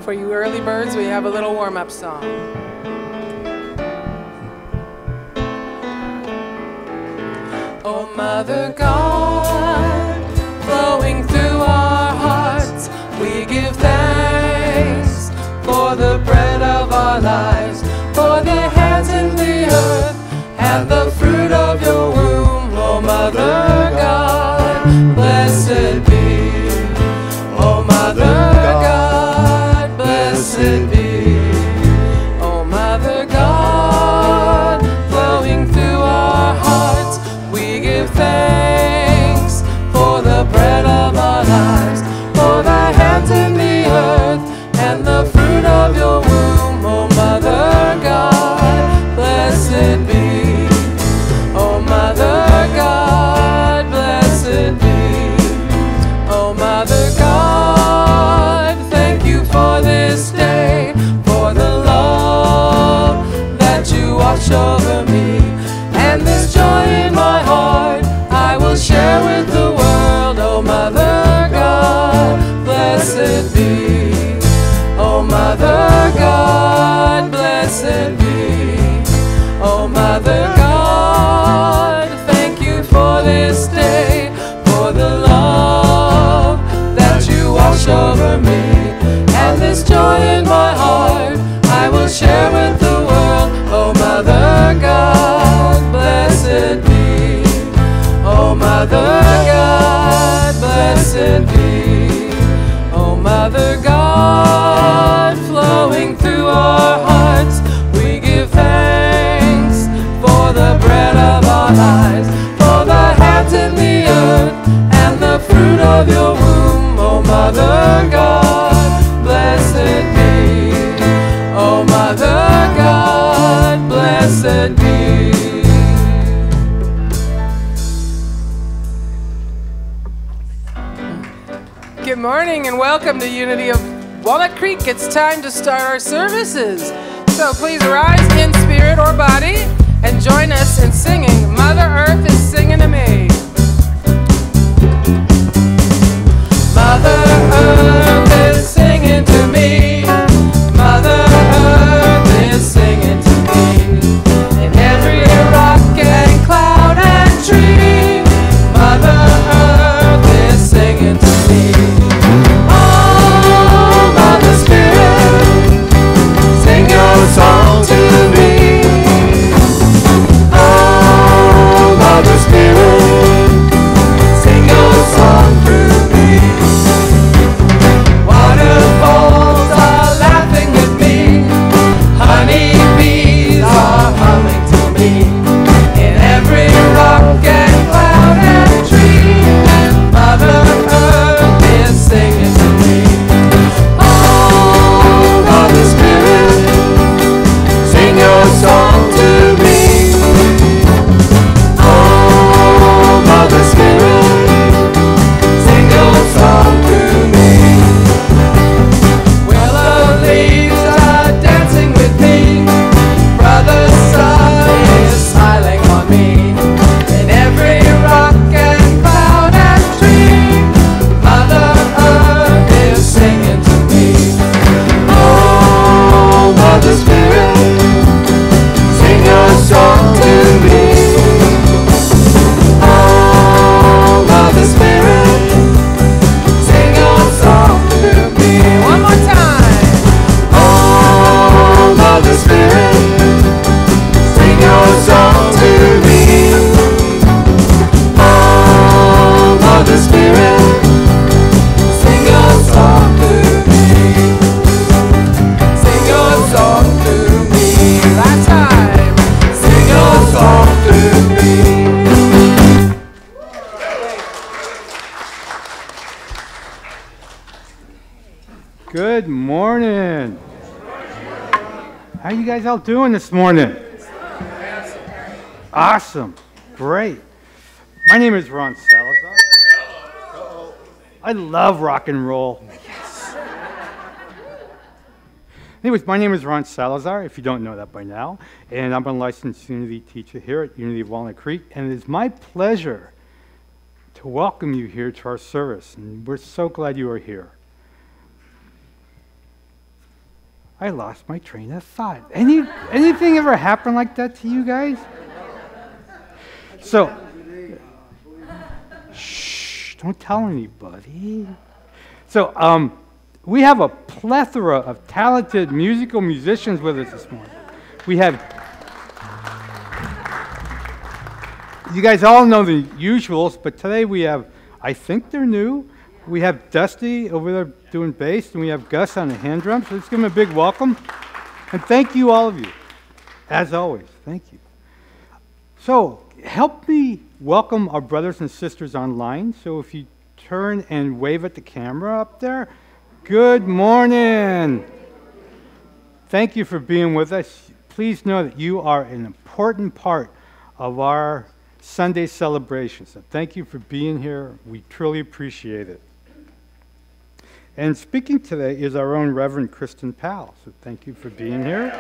For you early birds, we have a little warm-up song. Oh, Mother God, flowing through our hearts, we give thanks for the bread of our lives, for the hands in the earth and the fruit of your womb. Oh, Mother God, blessed be. Oh, Mother God, blessed be. Oh, Mother God, flowing through our hearts, we give thanks for the bread of our lives, for the hands in the earth and the fruit of your womb. Oh, Mother God, blessed be. Oh, Mother God, blessed be. Oh, Mother God, thank you for this day, for the love that you watch over me, and this joy in my heart I will share with the world. Oh, Mother God, blessed be. Oh, Mother God, blessed be. Oh, Mother God, thank you for this day, for the love that you wash over me, and this joy in my heart I will share with the world. Oh, Mother God, blessed be. Oh, Mother God, blessed be. Oh, Mother God, flowing through our hearts, we give thanks for the bread of our lives, for the hands in the earth and the fruit of your womb. Oh, Mother God, blessed be. Oh, Mother God, blessed be. Good morning and welcome to Unity of Walnut Creek. It's time to start our services. So please rise in spirit or body and join us in singing Mother Earth is Singing to Me. Mother Earth is singing to me. Mother Earth is singing to me. In every rock and cloud and tree, Mother Earth is singing to me. Oh, Mother Spirit, sing your song to me. Oh, Mother Spirit, sing your song through me. Waterfalls are laughing with me, honeybees are humming to me. In every rock and cloud and tree, Mother Earth is singing to me. Oh, Mother Spirit, sing your song to me. Oh, Mother Spirit, sing your song to me. Willow leaves are dancing with me, Brother Sun is smiling on me. In every rock and cloud and tree, Mother Earth is singing to me. Oh, Mother Spirit, sing your song to me. Oh, Mother Spirit, sing your song to me. One more time. Oh, Mother Spirit, sing your song to me. Oh, Mother Spirit, sing your song to me. Sing your song to me. Last time. Sing your song to me. Good morning. How you guys all doing this morning? Awesome. Great. My name is Ron Salazar. I love rock and roll. Yes. Anyways, my name is Ron Salazar, if you don't know that by now, and I'm a licensed Unity teacher here at Unity of Walnut Creek, and it is my pleasure to welcome you here to our service, and we're so glad you are here. I lost my train of thought. Anything ever happen like that to you guys? So, shh, don't tell anybody. So, we have a plethora of talented musical musicians with us this morning. We have, you guys all know the usuals, but today we have, I think they're new. We have Dusty over there doing bass, and we have Gus on the hand drums. So let's give them a big welcome. And thank you, all of you. As always, thank you. So help me welcome our brothers and sisters online. So if you turn and wave at the camera up there, good morning. Thank you for being with us. Please know that you are an important part of our Sunday celebration. So thank you for being here. We truly appreciate it. And speaking today is our own Reverend Kristin Powell. So thank you for being here.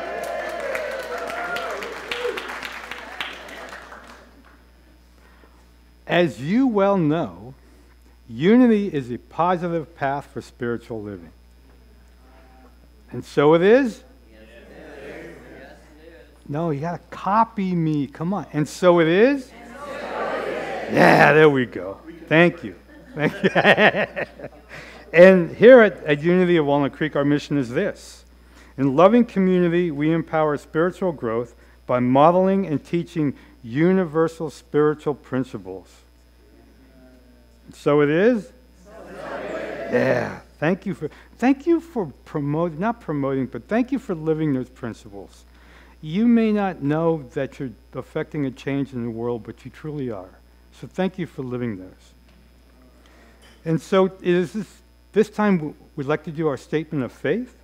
As you well know, unity is a positive path for spiritual living. And so it is? Yes, it is. No, you got to copy me. Come on. And so it is? Yeah, there we go. Thank you. Thank you. And here at Unity of Walnut Creek, our mission is this. In loving community, we empower spiritual growth by modeling and teaching universal spiritual principles. So it is? Yeah. Thank you for promoting, not promoting, but thank you for living those principles. You may not know that you're affecting a change in the world, but you truly are. So thank you for living those. And so this time we'd like to do our statement of faith.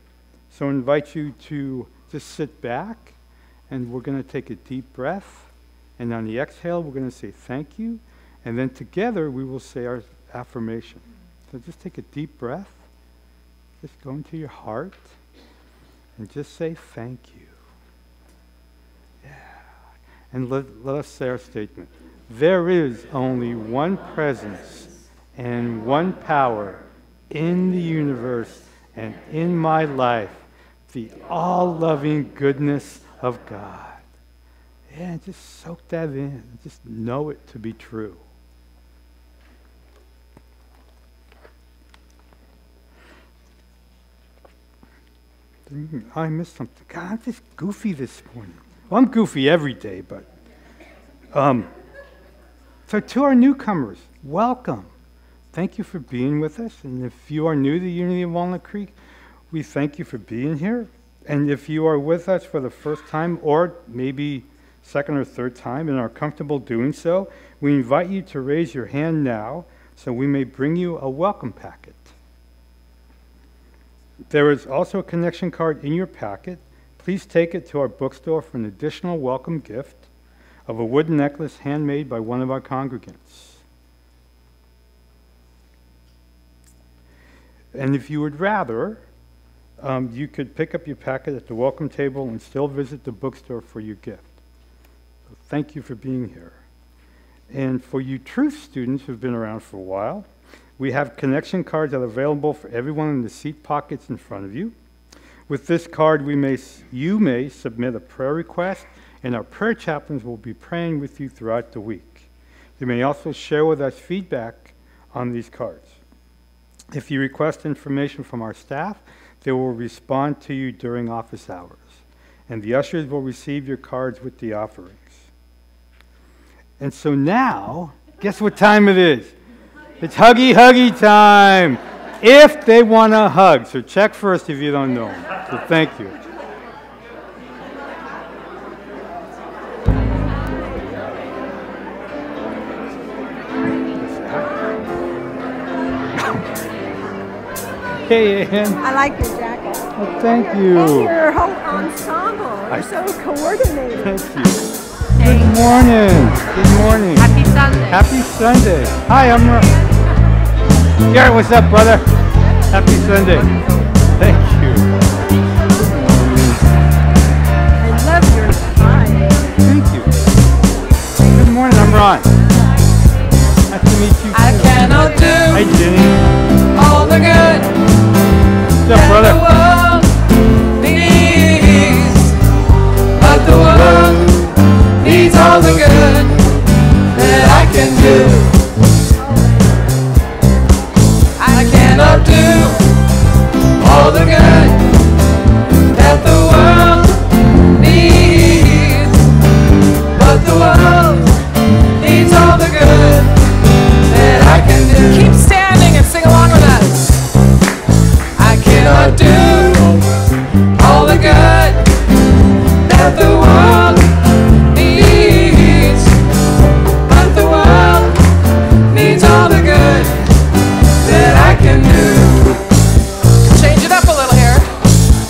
So I invite you to just sit back, and we're going to take a deep breath. And on the exhale, we're going to say thank you. And then together we will say our affirmation. So just take a deep breath. Just go into your heart and just say thank you. Yeah. And let us say our statement. There is only one presence and one power in the universe and in my life, the all-loving goodness of God. Yeah, just soak that in. Just know it to be true. I missed something. God, I'm just goofy this morning. Well, I'm goofy every day, but... So to our newcomers, welcome. Thank you for being with us. And if you are new to Unity of Walnut Creek, we thank you for being here. And if you are with us for the first time, or maybe second or third time, and are comfortable doing so, we invite you to raise your hand now so we may bring you a welcome packet. There is also a connection card in your packet. Please take it to our bookstore for an additional welcome gift of a wooden necklace handmade by one of our congregants. And if you would rather, you could pick up your packet at the welcome table and still visit the bookstore for your gift. So thank you for being here. And for you truth students who've been around for a while, we have connection cards that are available for everyone in the seat pockets in front of you. With this card, you may submit a prayer request, and our prayer chaplains will be praying with you throughout the week. You may also share with us feedback on these cards. If you request information from our staff, they will respond to you during office hours, and the ushers will receive your cards with the offerings. And so now, guess what time it is? It's huggy time. If they want a hug, so check first if you don't know them. So thank you. Hey, Ann. I like your jacket. Oh, thank you. And your whole ensemble. You're so coordinated. Thank you. Good morning. Good morning. Happy Sunday. Happy Sunday. Hi, I'm Garrett, what's up, brother? Happy Sunday. Thank you. I love your smile. Thank you. Good morning, I'm Ron. Nice to meet you. I cannot do Hi, Jenny. all the good What's up, brother? that the world needs. I cannot do all the good that the world needs, but the world needs all the good that I can do. Keep standing and sing along with us. I cannot do all the good that the world needs, but the world needs all the good that I can do. Change it up a little here.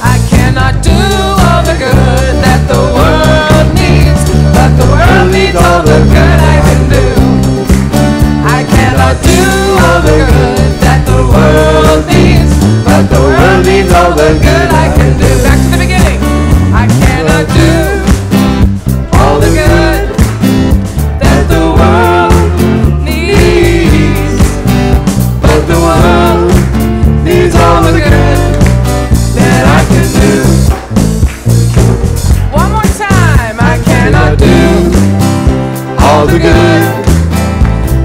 I cannot do all the good that the world needs, but the world needs all the good I can do. I cannot do all the good that the world needs, but the world needs all the good I can do. Back to the beginning. I cannot do all the good that the world needs, but the world needs all the good that I can do. One more time. I cannot do all the good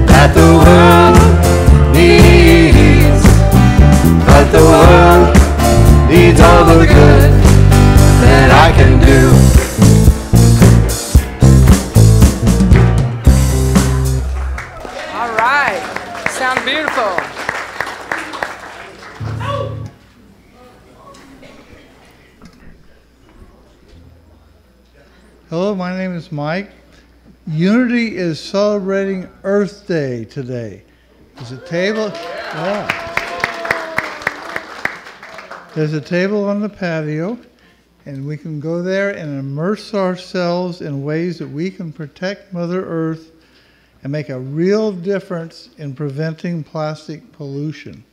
that the world needs, but the world needs all the good that I can do. All right. Sound beautiful. Hello, my name is Mike. Unity is celebrating Earth Day today. There's a table. Yeah. There's a table on the patio, and we can go there and immerse ourselves in ways that we can protect Mother Earth and make a real difference in preventing plastic pollution.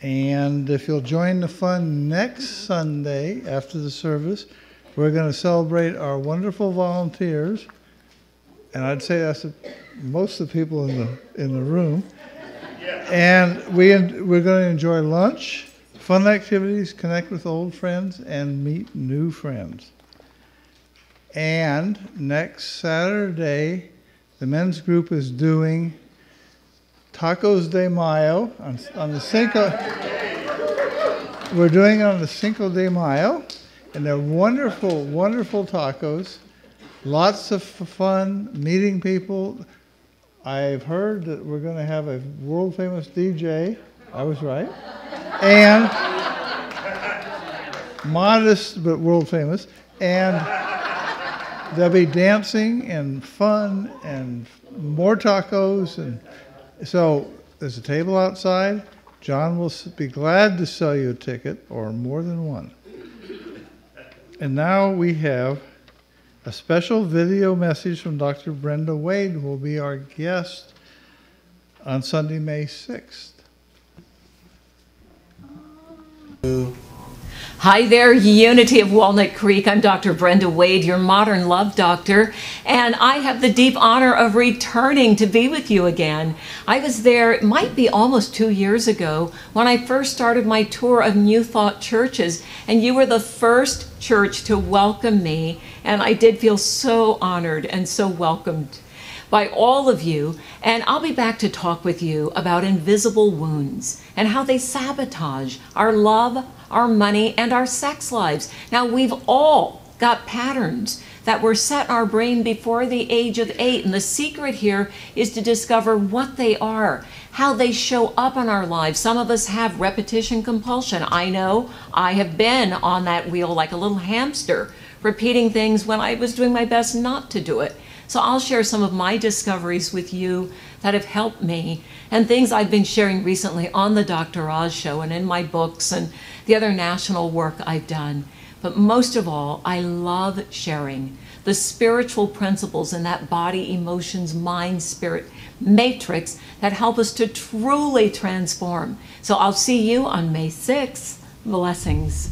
And if you'll join the fun next Sunday after the service, we're going to celebrate our wonderful volunteers, and I'd say that's most of the people in the room. And we're going to enjoy lunch, fun activities, connect with old friends, and meet new friends. And next Saturday, the men's group is doing Tacos de Mayo on the Cinco. We're doing it on the Cinco de Mayo, and they're wonderful, wonderful tacos. Lots of fun meeting people. I've heard that we're going to have a world famous DJ. I was right. And modest but world famous. And there'll be dancing and fun and more tacos. And so there's a table outside. John will be glad to sell you a ticket or more than one. And now we have a special video message from Dr. Brenda Wade, who will be our guest on Sunday, May 6th. Hi there, Unity of Walnut Creek. I'm Dr. Brenda Wade, your modern love doctor, and I have the deep honor of returning to be with you again. I was there, it might be almost 2 years ago, when I first started my tour of New Thought churches, and you were the first church to welcome me, and I did feel so honored and so welcomed by all of you. And I'll be back to talk with you about invisible wounds and how they sabotage our love, our money, and our sex lives. Now, we've all got patterns that were set in our brain before the age of 8, and the secret here is to discover what they are, how they show up in our lives. Some of us have repetition compulsion. I know I have been on that wheel like a little hamster, repeating things when I was doing my best not to do it. So I'll share some of my discoveries with you that have helped me, and things I've been sharing recently on the Dr. Oz show and in my books and the other national work I've done. But most of all, I love sharing the spiritual principles in that body, emotions, mind, spirit matrix that help us to truly transform. So I'll see you on May 6th. Blessings.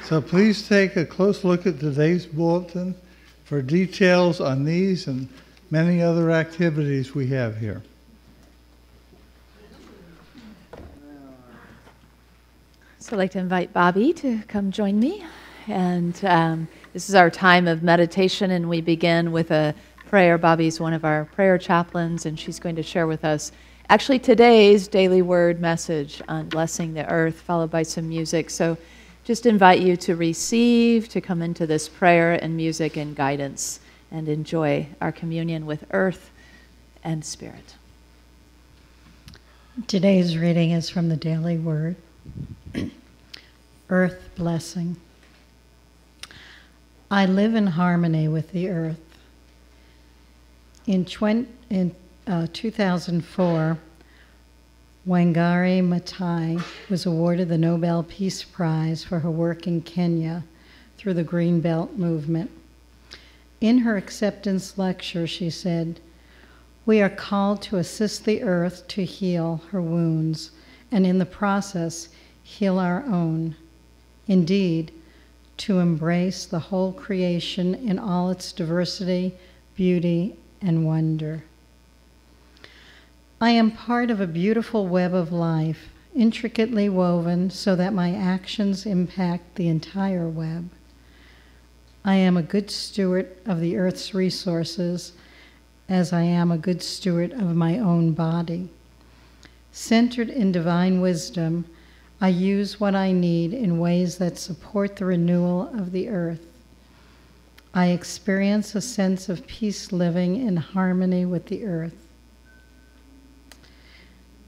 So please take a close look at today's bulletin for details on these and many other activities we have here. So I'd like to invite Bobby to come join me And this is our time of meditation, and we begin with a prayer. Bobby's one of our prayer chaplains, and she's going to share with us actually today's daily word message on blessing the earth, followed by some music. So just invite you to receive, to come into this prayer and music and guidance and enjoy our communion with earth and spirit. Today's reading is from the Daily Word. Earth blessing. I live in harmony with the earth. In 2004, Wangari Maathai was awarded the Nobel Peace Prize for her work in Kenya through the Green Belt movement. In her acceptance lecture, she said, "We are called to assist the earth to heal her wounds, and in the process, heal our own. Indeed, to embrace the whole creation in all its diversity, beauty, and wonder. I am part of a beautiful web of life, intricately woven so that my actions impact the entire web. I am a good steward of the earth's resources, as I am a good steward of my own body. Centered in divine wisdom, I use what I need in ways that support the renewal of the earth. I experience a sense of peace living in harmony with the earth.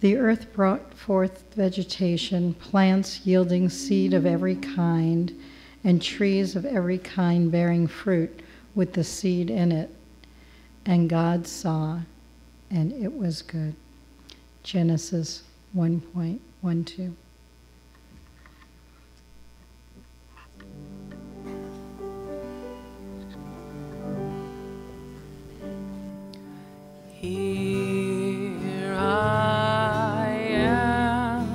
The earth brought forth vegetation, plants yielding seed of every kind, and trees of every kind bearing fruit with the seed in it. And God saw, and it was good." Genesis 1:12. Here I am,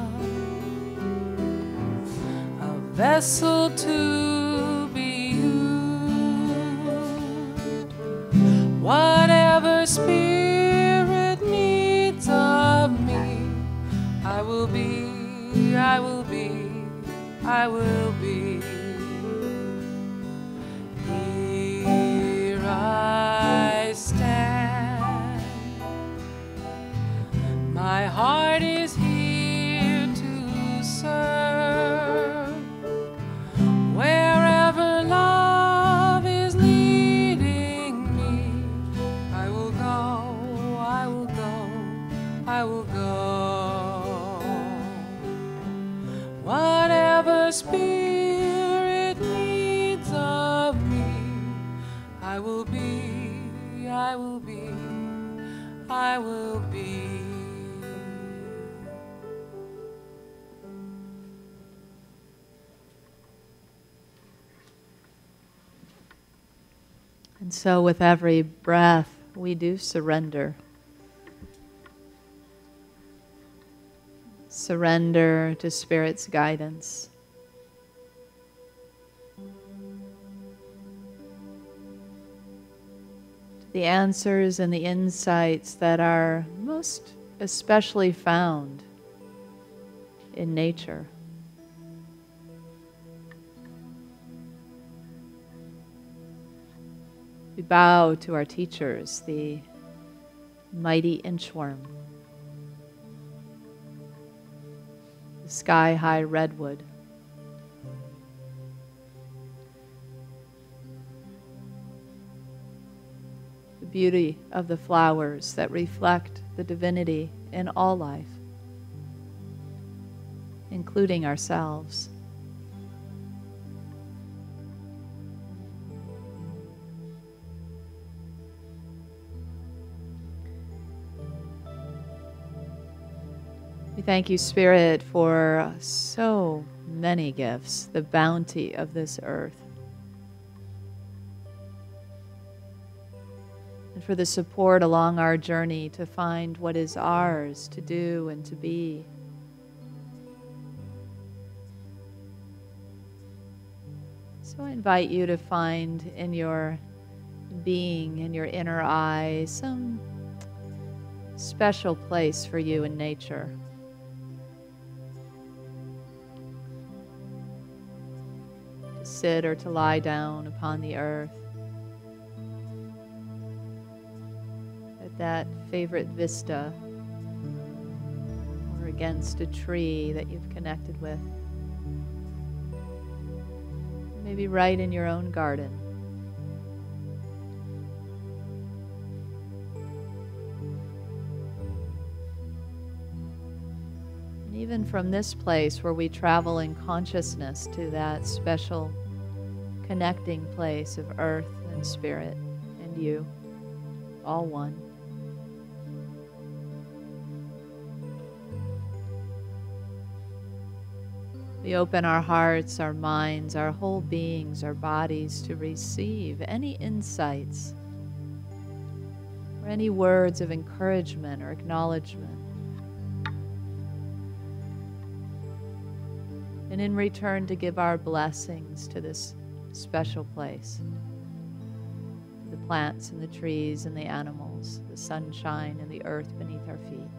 a vessel to be used. Whatever spirit needs of me, I will be, I will be, I will be. Here I stand. My heart is here to serve. Wherever love is leading me, I will go, I will go, I will go. Whatever spirit needs of me, I will be, I will be, I will be. And so with every breath, we do surrender. Surrender to Spirit's guidance. To the answers and the insights that are most especially found in nature. We bow to our teachers, the mighty inchworm, the sky-high redwood, the beauty of the flowers that reflect the divinity in all life, including ourselves. We thank you, Spirit, for so many gifts, the bounty of this earth, and for the support along our journey to find what is ours to do and to be. So I invite you to find in your being, in your inner eye, some special place for you in nature. sit or to lie down upon the earth, at that favorite vista, or against a tree that you've connected with. Maybe right in your own garden. And even from this place where we travel in consciousness to that special connecting place of earth and spirit and you, all one. We open our hearts, our minds, our whole beings, our bodies to receive any insights or any words of encouragement or acknowledgement. And in return to give our blessings to this special place. The plants and the trees and the animals, the sunshine and the earth beneath our feet.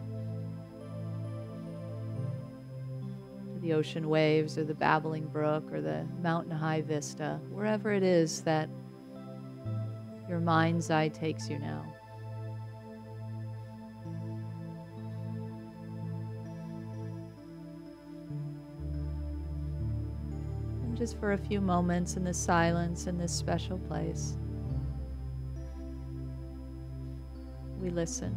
The ocean waves or the babbling brook or the mountain high vista, wherever it is that your mind's eye takes you now. And just for a few moments in the silence in this special place, we listen.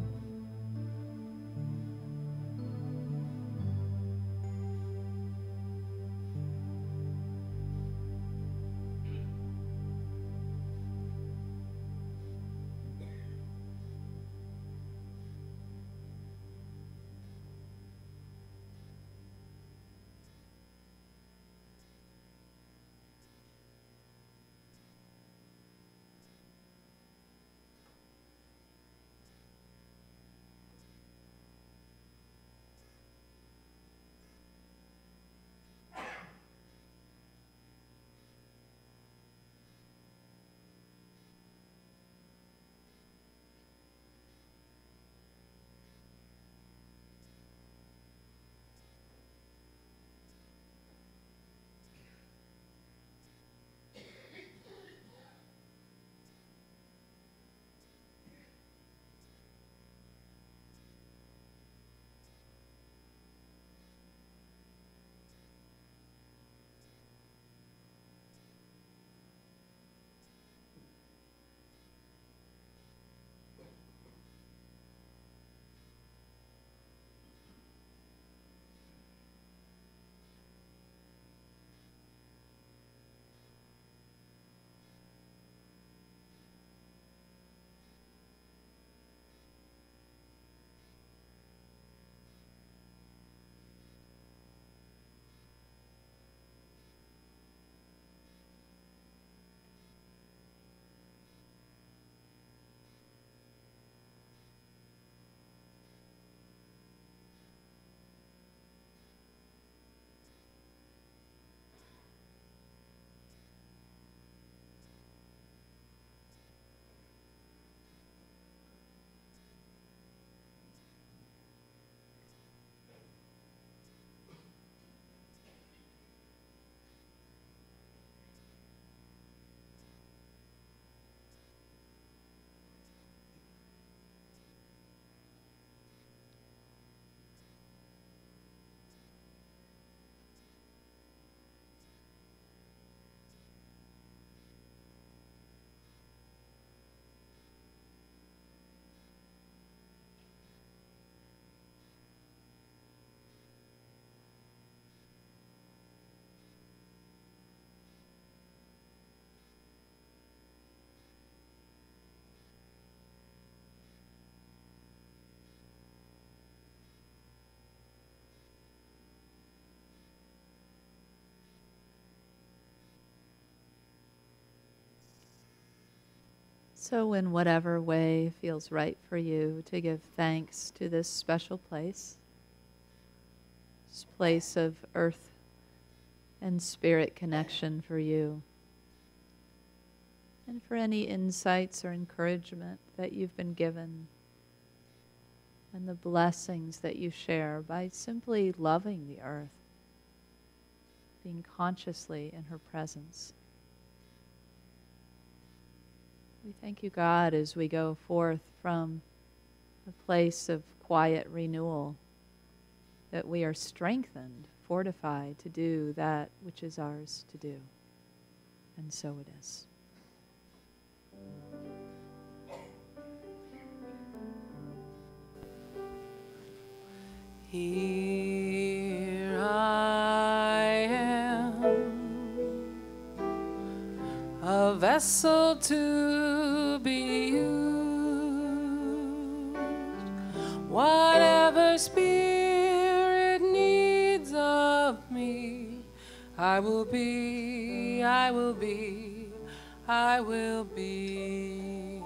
So in whatever way feels right for you to give thanks to this special place, this place of earth and spirit connection for you, and for any insights or encouragement that you've been given, and the blessings that you share by simply loving the earth, being consciously in her presence. We thank you, God, as we go forth from the place of quiet renewal, that we are strengthened, fortified to do that which is ours to do. And so it is. Here I am, a vessel to be used. Whatever Spirit needs of me, I will be, I will be, I will be.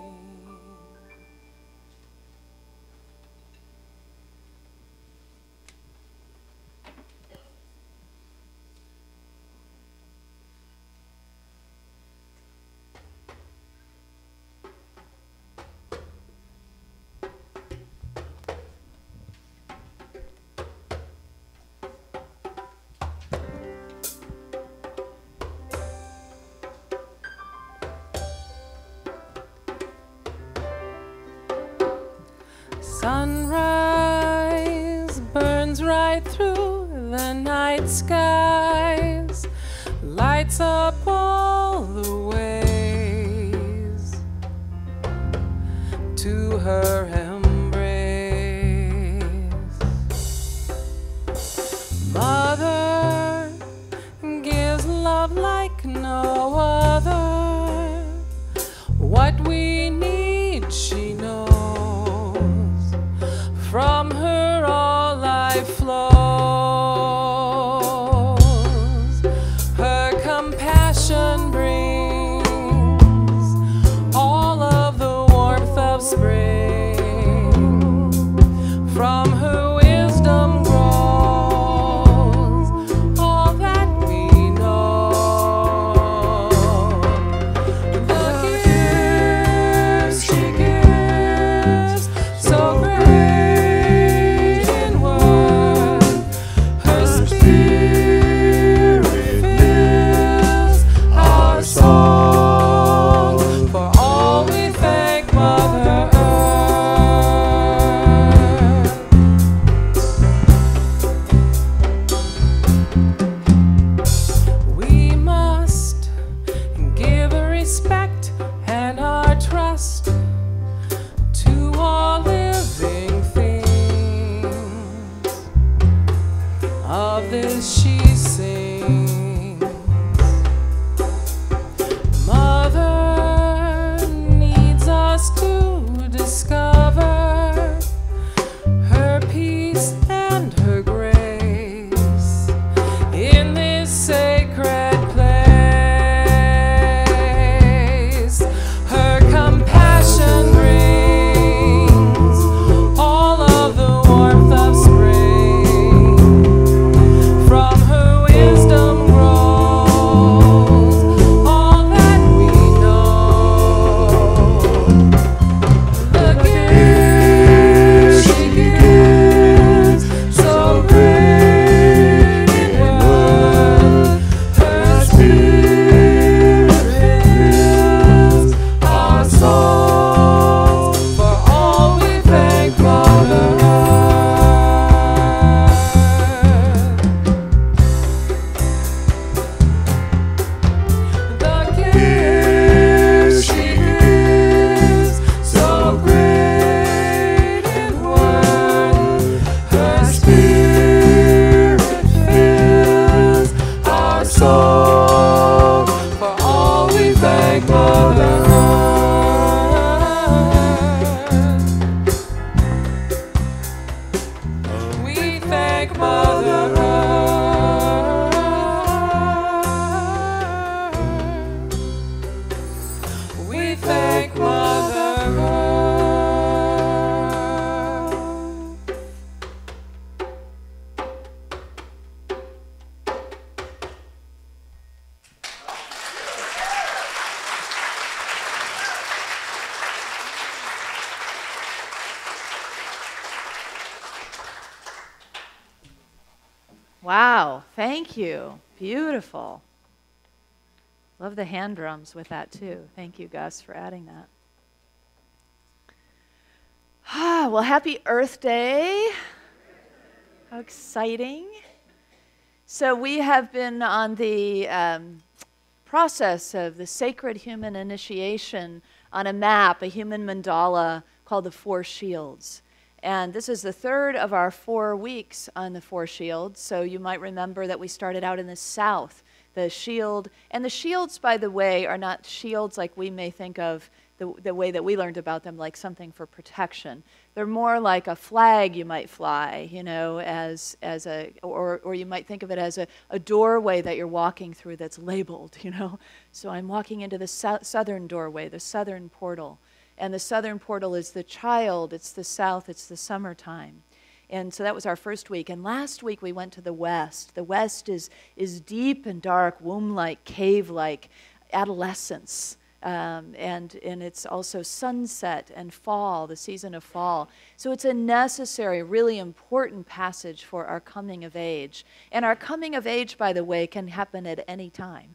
Sunrise burns right through the night skies, lights up all the ways to her embrace. Mother gives love like no other. What we need, she knows. From her all life flows. Her compassion brings all of the warmth of spring. From her wisdom grows all that we know. The gifts she gives, so great. Wow, thank you. Beautiful. Love the hand drums with that too. Thank you, Gus, for adding that. Well, happy Earth Day. How exciting. So we have been on the process of the sacred human initiation on a map, a human mandala called the Four Shields. And this is the third of our 4 weeks on the Four Shields. So you might remember that we started out in the south, the shield. And the shields, by the way, are not shields like we may think of the way that we learned about them, like something for protection. They're more like a flag you might fly, you know, or you might think of it as a doorway that you're walking through that's labeled, you know. So I'm walking into the southern doorway, the southern portal. And the southern portal is the child, it's the south, it's the summertime. And so that was our first week. And last week we went to the west. The west is deep and dark, womb-like, cave-like, adolescence. And it's also sunset and fall, the season of fall. So it's a necessary, really important passage for our coming of age. And our coming of age, by the way, can happen at any time.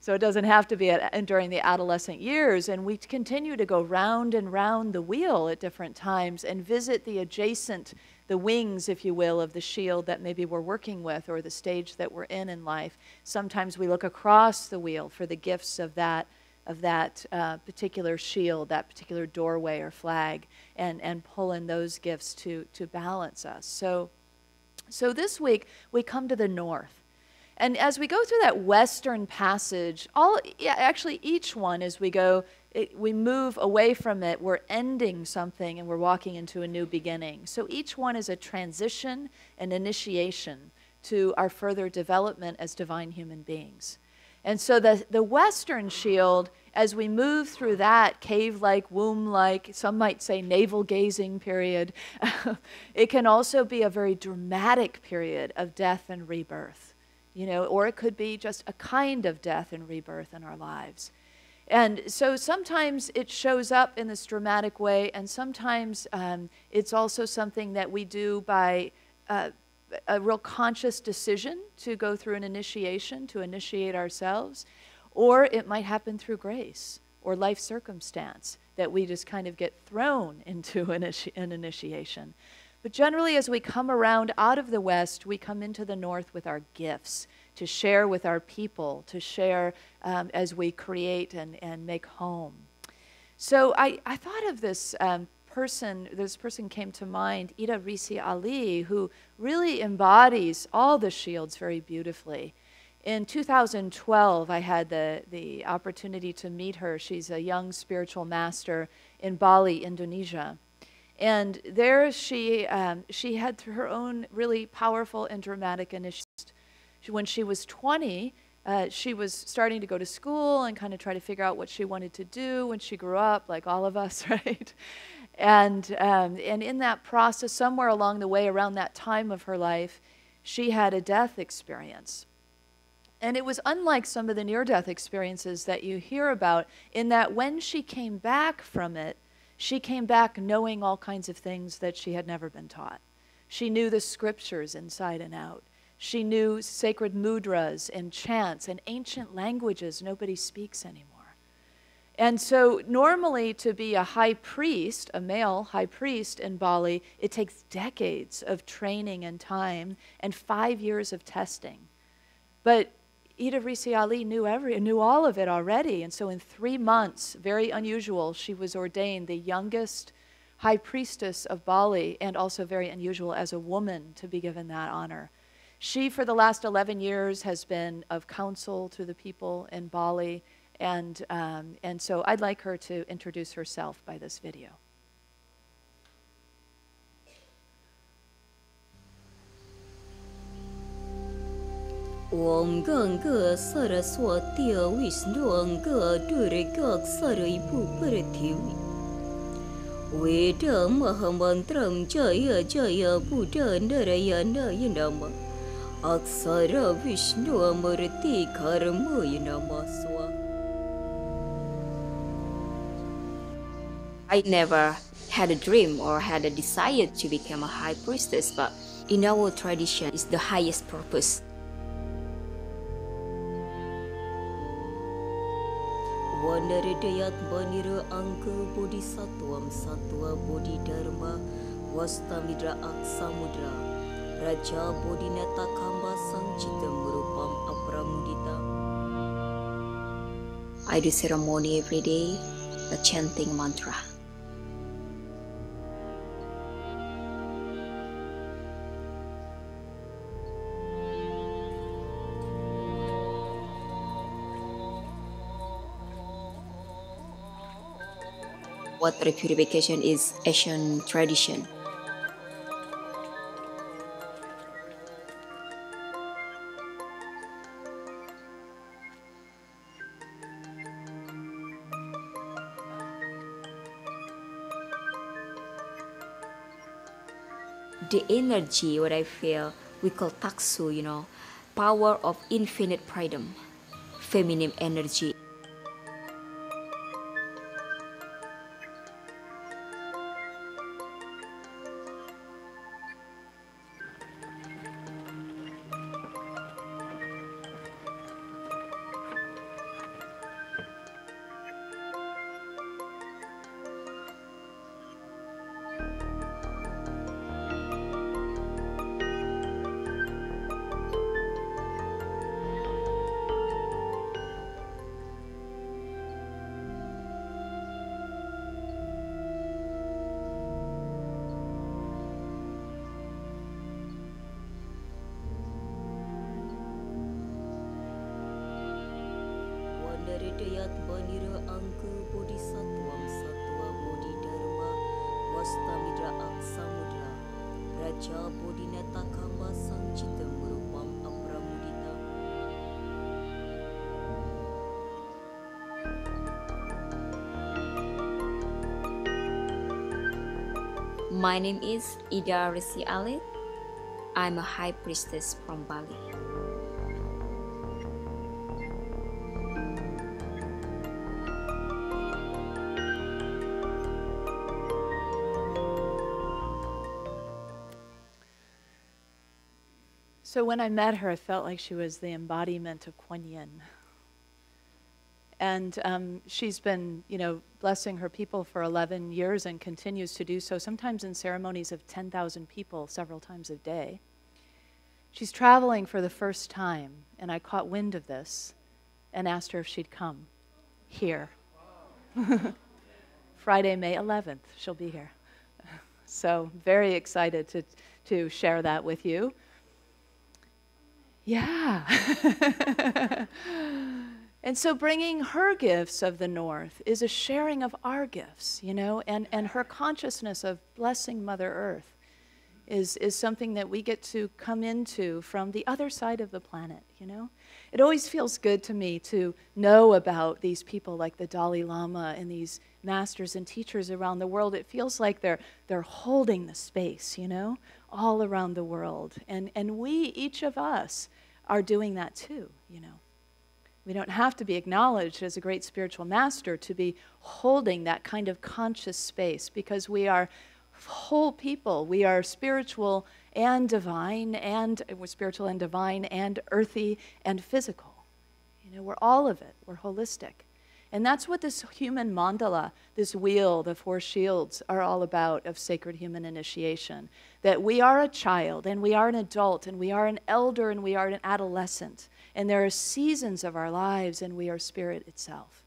So it doesn't have to be during the adolescent years. And we continue to go round and round the wheel at different times and visit the adjacent, the wings, if you will, of the shield that maybe we're working with or the stage that we're in life. Sometimes we look across the wheel for the gifts of that particular shield, that particular doorway or flag, and pull in those gifts to balance us. So this week we come to the north. And as we go through that western passage, actually each one as we go, we move away from it, we're ending something and we're walking into a new beginning. So each one is a transition, an initiation to our further development as divine human beings. And so the western shield, as we move through that cave-like, womb-like, some might say navel-gazing period, it can also be a very dramatic period of death and rebirth. You know, or it could be just a kind of death and rebirth in our lives. And so sometimes it shows up in this dramatic way, and sometimes it's also something that we do by a real conscious decision to go through an initiation, to initiate ourselves, or it might happen through grace or life circumstance that we just kind of get thrown into an initiation. But generally, as we come around out of the west, we come into the north with our gifts to share with our people, to share as we create and make home. So I thought of this person came to mind, Resi Alit, who really embodies all the shields very beautifully. In 2012, I had the opportunity to meet her. She's a young spiritual master in Bali, Indonesia. And there she had her own really powerful and dramatic initiation. When she was 20, she was starting to go to school and kind of try to figure out what she wanted to do when she grew up, like all of us, right? And in that process, somewhere along the way, around that time of her life, she had a death experience. And it was unlike some of the near-death experiences that you hear about, in that when she came back from it, she came back knowing all kinds of things that she had never been taught. She knew the scriptures inside and out. She knew sacred mudras and chants and ancient languages nobody speaks anymore. And so normally to be a high priest, a male high priest in Bali, it takes decades of training and time and 5 years of testing. But Resi Alit knew all of it already, and so in 3 months, very unusual, she was ordained the youngest high priestess of Bali, and also very unusual as a woman to be given that honor. She, for the last 11 years, has been of counsel to the people in Bali, and so I'd like her to introduce herself by this video. Om Ganga Saraswati Vishnu Anga Durga Saripu Parativi Veda Mahamantram Jaya Jaya Buddha Narayana Yanama Aksara Vishnu Amurti Karma Yanamaswa. I never had a dream or had a desire to become a high priestess, but in our tradition, it's the highest purpose. Wanaridayat banira angka bodhisatwam satwa bodhidharma wastamidra aksamudra raja bodhinata kamba sangcitam rupam apramudita. I do ceremony every day, a chanting mantra. Water purification is Asian tradition. The energy, what I feel, we call taksu, power of infinite freedom, feminine energy. Naridayat banira angka bodhisatwam satwa bodhidharma wastamidra aksamudra raja bodhinata kamba sangcitam rupam apramudita. My name is Resi Alit. I'm a high priestess from Bali. So when I met her, I felt like she was the embodiment of Kuan Yin. And she's been, blessing her people for 11 years and continues to do so, sometimes in ceremonies of 10,000 people several times a day. She's traveling for the first time, and I caught wind of this and asked her if she'd come here. Friday, May 11th, she'll be here. So very excited to share that with you. Yeah. And so bringing her gifts of the North is a sharing of our gifts, and her consciousness of blessing Mother Earth is something that we get to come into from the other side of the planet, It always feels good to me to know about these people like the Dalai Lama and these masters and teachers around the world. It feels like they're holding the space, all around the world. And we, each of us, are doing that too, We don't have to be acknowledged as a great spiritual master to be holding that kind of conscious space, because we are whole people. We are spiritual and divine, and we're spiritual and divine and earthy and physical. We're all of it. We're holistic. And that's what this human mandala, this wheel, the four shields, are all about of sacred human initiation. That we are a child, and we are an adult, and we are an elder, and we are an adolescent. And there are seasons of our lives, and we are spirit itself.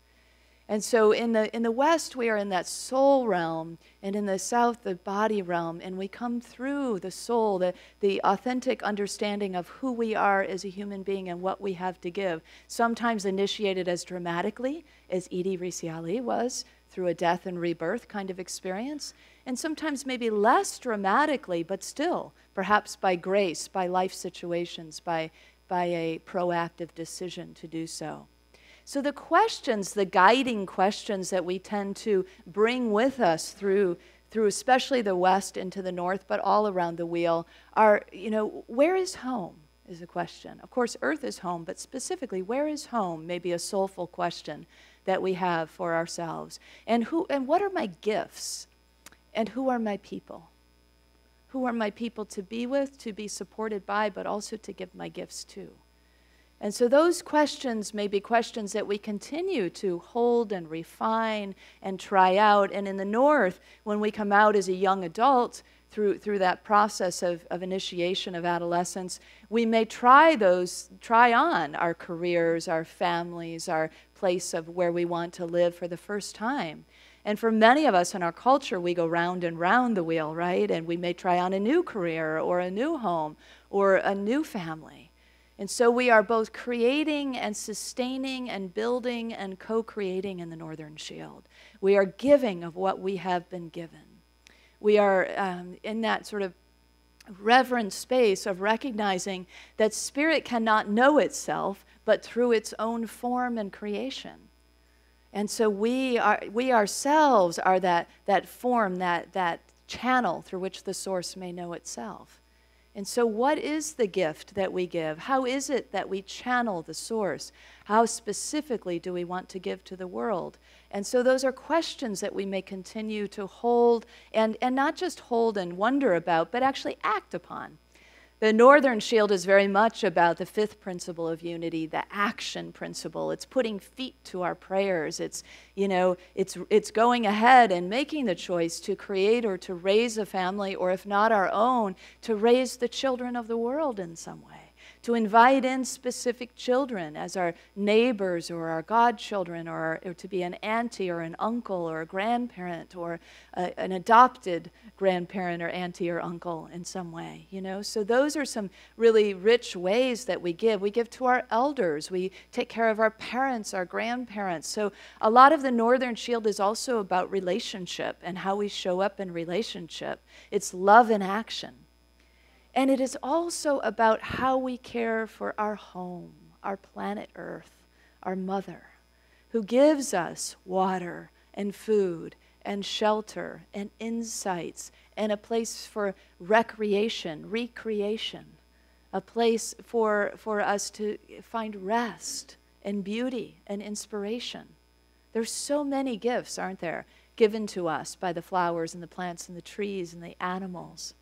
And so in the West, we are in that soul realm, and in the South, the body realm, and we come through the soul, the authentic understanding of who we are as a human being and what we have to give, sometimes initiated as dramatically as Resi Alit was, through a death and rebirth kind of experience, and sometimes maybe less dramatically, but still, perhaps by grace, by life situations, by a proactive decision to do so. So the questions, the guiding questions that we tend to bring with us through especially the West into the North, but all around the wheel, are, where is home is a question. Of course, Earth is home, but specifically, where is home may be a soulful question that we have for ourselves. And what are my gifts? And who are my people? Who are my people to be with, to be supported by, but also to give my gifts to? And so those questions may be questions that we continue to hold and refine and try out. And in the North, when we come out as a young adult, through that process of initiation of adolescence, we may try on our careers, our families, our place of where we want to live for the first time. And for many of us in our culture, we go round and round the wheel, right? And we may try on a new career or a new home or a new family. And so we are both creating and sustaining and building and co-creating in the Northern Shield. We are giving of what we have been given. We are in that sort of reverent space of recognizing that spirit cannot know itself but through its own form and creation. And so we ourselves are that form, that channel through which the source may know itself. And so what is the gift that we give? How is it that we channel the source? How specifically do we want to give to the world? And so those are questions that we may continue to hold, and not just hold and wonder about, but actually act upon. The Northern Shield is very much about the fifth principle of unity, the action principle. It's putting feet to our prayers. It's going ahead and making the choice to create or to raise a family, or if not our own, to raise the children of the world in some way. To invite in specific children as our neighbors or our godchildren, or to be an auntie or an uncle or a grandparent or an adopted grandparent or auntie or uncle in some way, So those are some really rich ways that we give. We give to our elders. We take care of our parents, our grandparents. So a lot of the Northern Shield is also about relationship and how we show up in relationship. It's love in action. And it is also about how we care for our home, our planet Earth, our mother, who gives us water and food and shelter and insights and a place for recreation, a place for us to find rest and beauty and inspiration. There's so many gifts, aren't there, given to us by the flowers and the plants and the trees and the animals.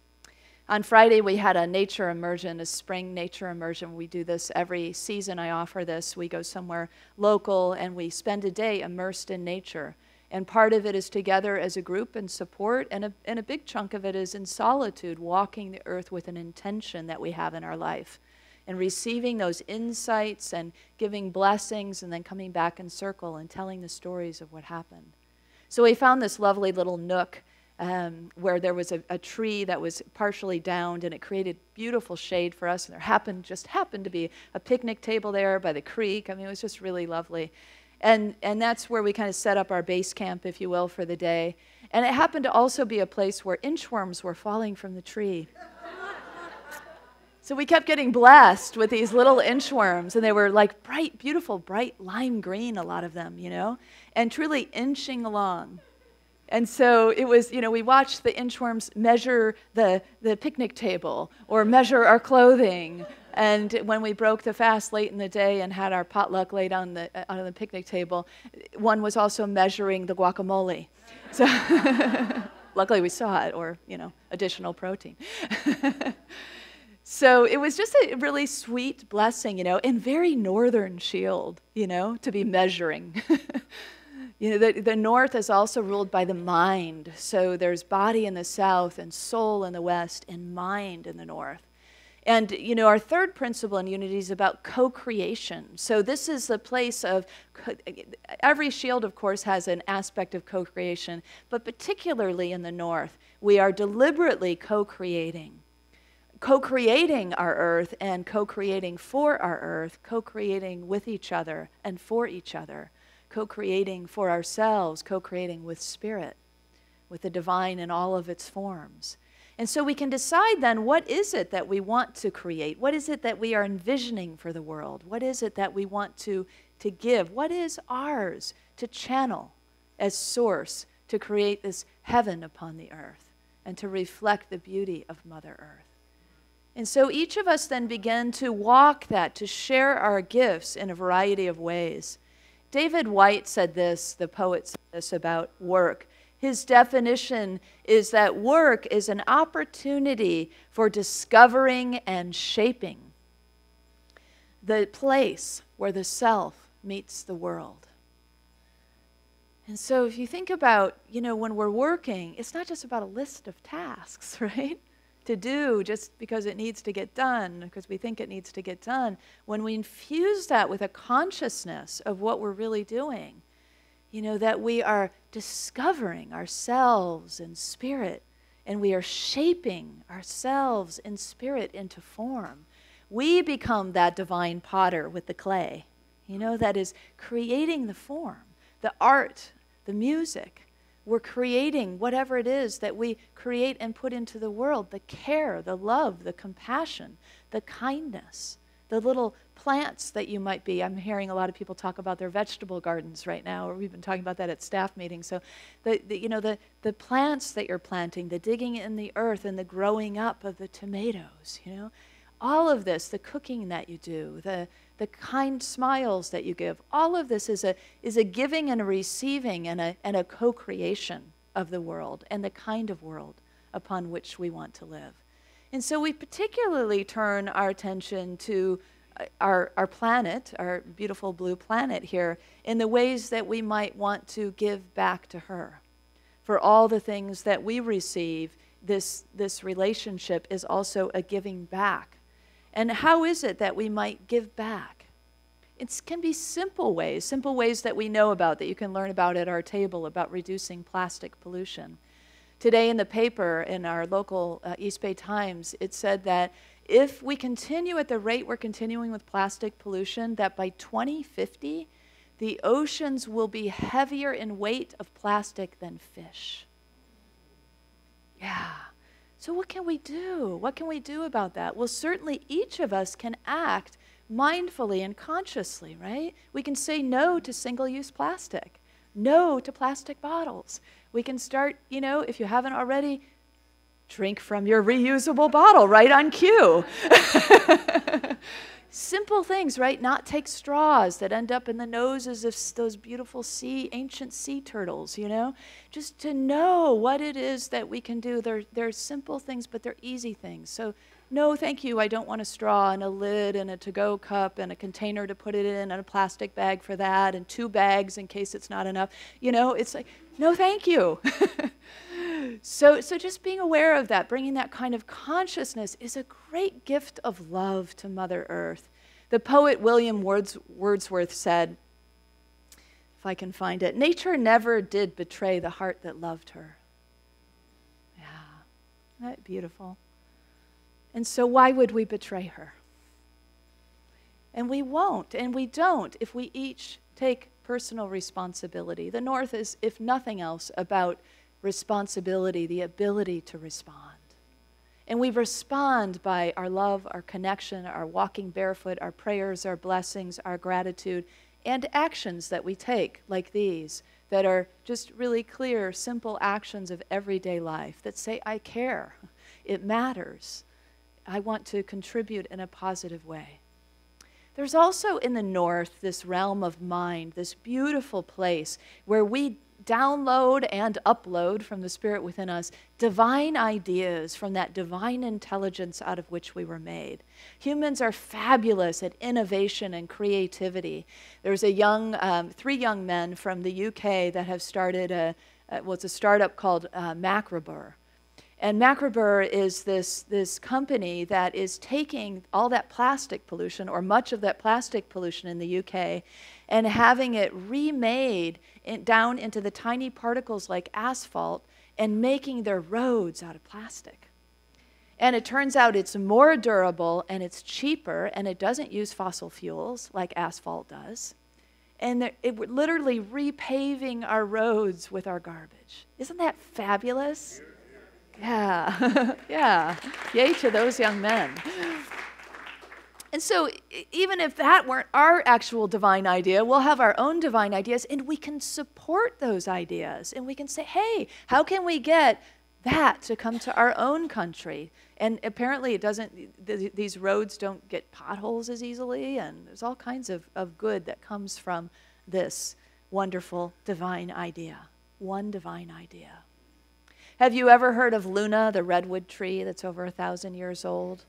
On Friday, we had a nature immersion, a spring nature immersion. We do this every season. I offer this. We go somewhere local, and we spend a day immersed in nature. And part of it is together as a group and support, and a big chunk of it is in solitude, walking the earth with an intention that we have in our life, and receiving those insights and giving blessings, and then coming back in circle and telling the stories of what happened. So we found this lovely little nook where there was a tree that was partially downed, and it created beautiful shade for us. And there just happened to be a picnic table there by the creek. I mean, it was just really lovely. And that's where we kind of set up our base camp, if you will, for the day. And it happened to also be a place where inchworms were falling from the tree. So we kept getting blessed with these little inchworms, and they were like beautiful, bright lime green, a lot of them, and truly inching along. And so it was, we watched the inchworms measure the picnic table or measure our clothing. And when we broke the fast late in the day and had our potluck laid on the picnic table, one was also measuring the guacamole. So luckily we saw it, or, additional protein. So it was just a really sweet blessing, and very Northern Shield, to be measuring. The North is also ruled by the mind. So there's body in the South and soul in the West and mind in the North. And, our third principle in unity is about co-creation. So this is the place of, every shield, of course, has an aspect of co-creation, but particularly in the North, we are deliberately co-creating our earth and co-creating for our earth, co-creating with each other and for each other. Co-creating for ourselves, co-creating with spirit, with the divine in all of its forms. And so we can decide then, what is it that we want to create? What is it that we are envisioning for the world? What is it that we want to give? What is ours to channel as source to create this heaven upon the earth and to reflect the beauty of Mother Earth? And so each of us then begin to walk that, to share our gifts in a variety of ways. David White said this, the poet said this about work. His definition is that work is an opportunity for discovering and shaping. the place where the self meets the world. And so if you think about, when we're working, it's not just about a list of tasks, right? To do just because it needs to get done, because we think it needs to get done. When we infuse that with a consciousness of what we're really doing, that we are discovering ourselves in spirit, and we are shaping ourselves in spirit into form. We become that divine potter with the clay, that is creating the form, the art, the music. We're creating whatever it is that we create and put into the world, the care, the love, the compassion, the kindness, the little plants that you might be. I'm hearing a lot of people talk about their vegetable gardens right now, or we've been talking about that at staff meetings. So the plants that you're planting, the digging in the earth and the growing up of the tomatoes, all of this, the cooking that you do, the kind smiles that you give, all of this is a giving and a receiving and a co-creation of the world and the kind of world upon which we want to live. And so we particularly turn our attention to our planet, our beautiful blue planet here, in the ways that we might want to give back to her. For all the things that we receive, this relationship is also a giving back. And how is it that we might give back? It can be simple ways that we know about, that you can learn about at our table, about reducing plastic pollution. Today in the paper, in our local East Bay Times, it said that if we continue at the rate we're continuing with plastic pollution, that by 2050, the oceans will be heavier in weight of plastic than fish. Yeah. So what can we do? What can we do about that? Well, certainly each of us can act mindfully and consciously, right? We can say no to single-use plastic, no to plastic bottles. We can start, if you haven't already, drink from your reusable bottle right on cue. Simple things, right? Not take straws that end up in the noses of those beautiful ancient sea turtles, Just to know what it is that we can do. They're simple things, but they're easy things. So, no, thank you, I don't want a straw and a lid and a to-go cup and a container to put it in and a plastic bag for that and 2 bags in case it's not enough. It's like, no, thank you. So just being aware of that, bringing that kind of consciousness is a great gift of love to Mother Earth. The poet William Wordsworth said, if I can find it, nature never did betray the heart that loved her. Yeah, isn't that beautiful? And so why would we betray her? And we won't, and we don't, if we each take personal responsibility. The North is, if nothing else, about responsibility, the ability to respond. And we respond by our love, our connection, our walking barefoot, our prayers, our blessings, our gratitude, and actions that we take, like these, that are just really clear, simple actions of everyday life that say, I care, it matters, I want to contribute in a positive way. There's also in the North this realm of mind, this beautiful place where we download and upload from the Spirit within us divine ideas from that divine intelligence out of which we were made. Humans are fabulous at innovation and creativity. There's a 3 young men from the UK that have started it's a startup called Macrobur. And Macrobur is this company that is taking all that plastic pollution, or much of that plastic pollution in the UK, and having it remade down into the tiny particles like asphalt and making their roads out of plastic. And it turns out it's more durable and it's cheaper and it doesn't use fossil fuels like asphalt does. And we're literally repaving our roads with our garbage. Isn't that fabulous? Yeah, yeah. Yay to those young men. And so even if that weren't our actual divine idea, we'll have our own divine ideas, and we can support those ideas. And we can say, hey, how can we get that to come to our own country? And apparently it doesn't, these roads don't get potholes as easily, and there's all kinds of good that comes from this wonderful divine idea. One divine idea. Have you ever heard of Luna, the redwood tree that's over 1,000 years old?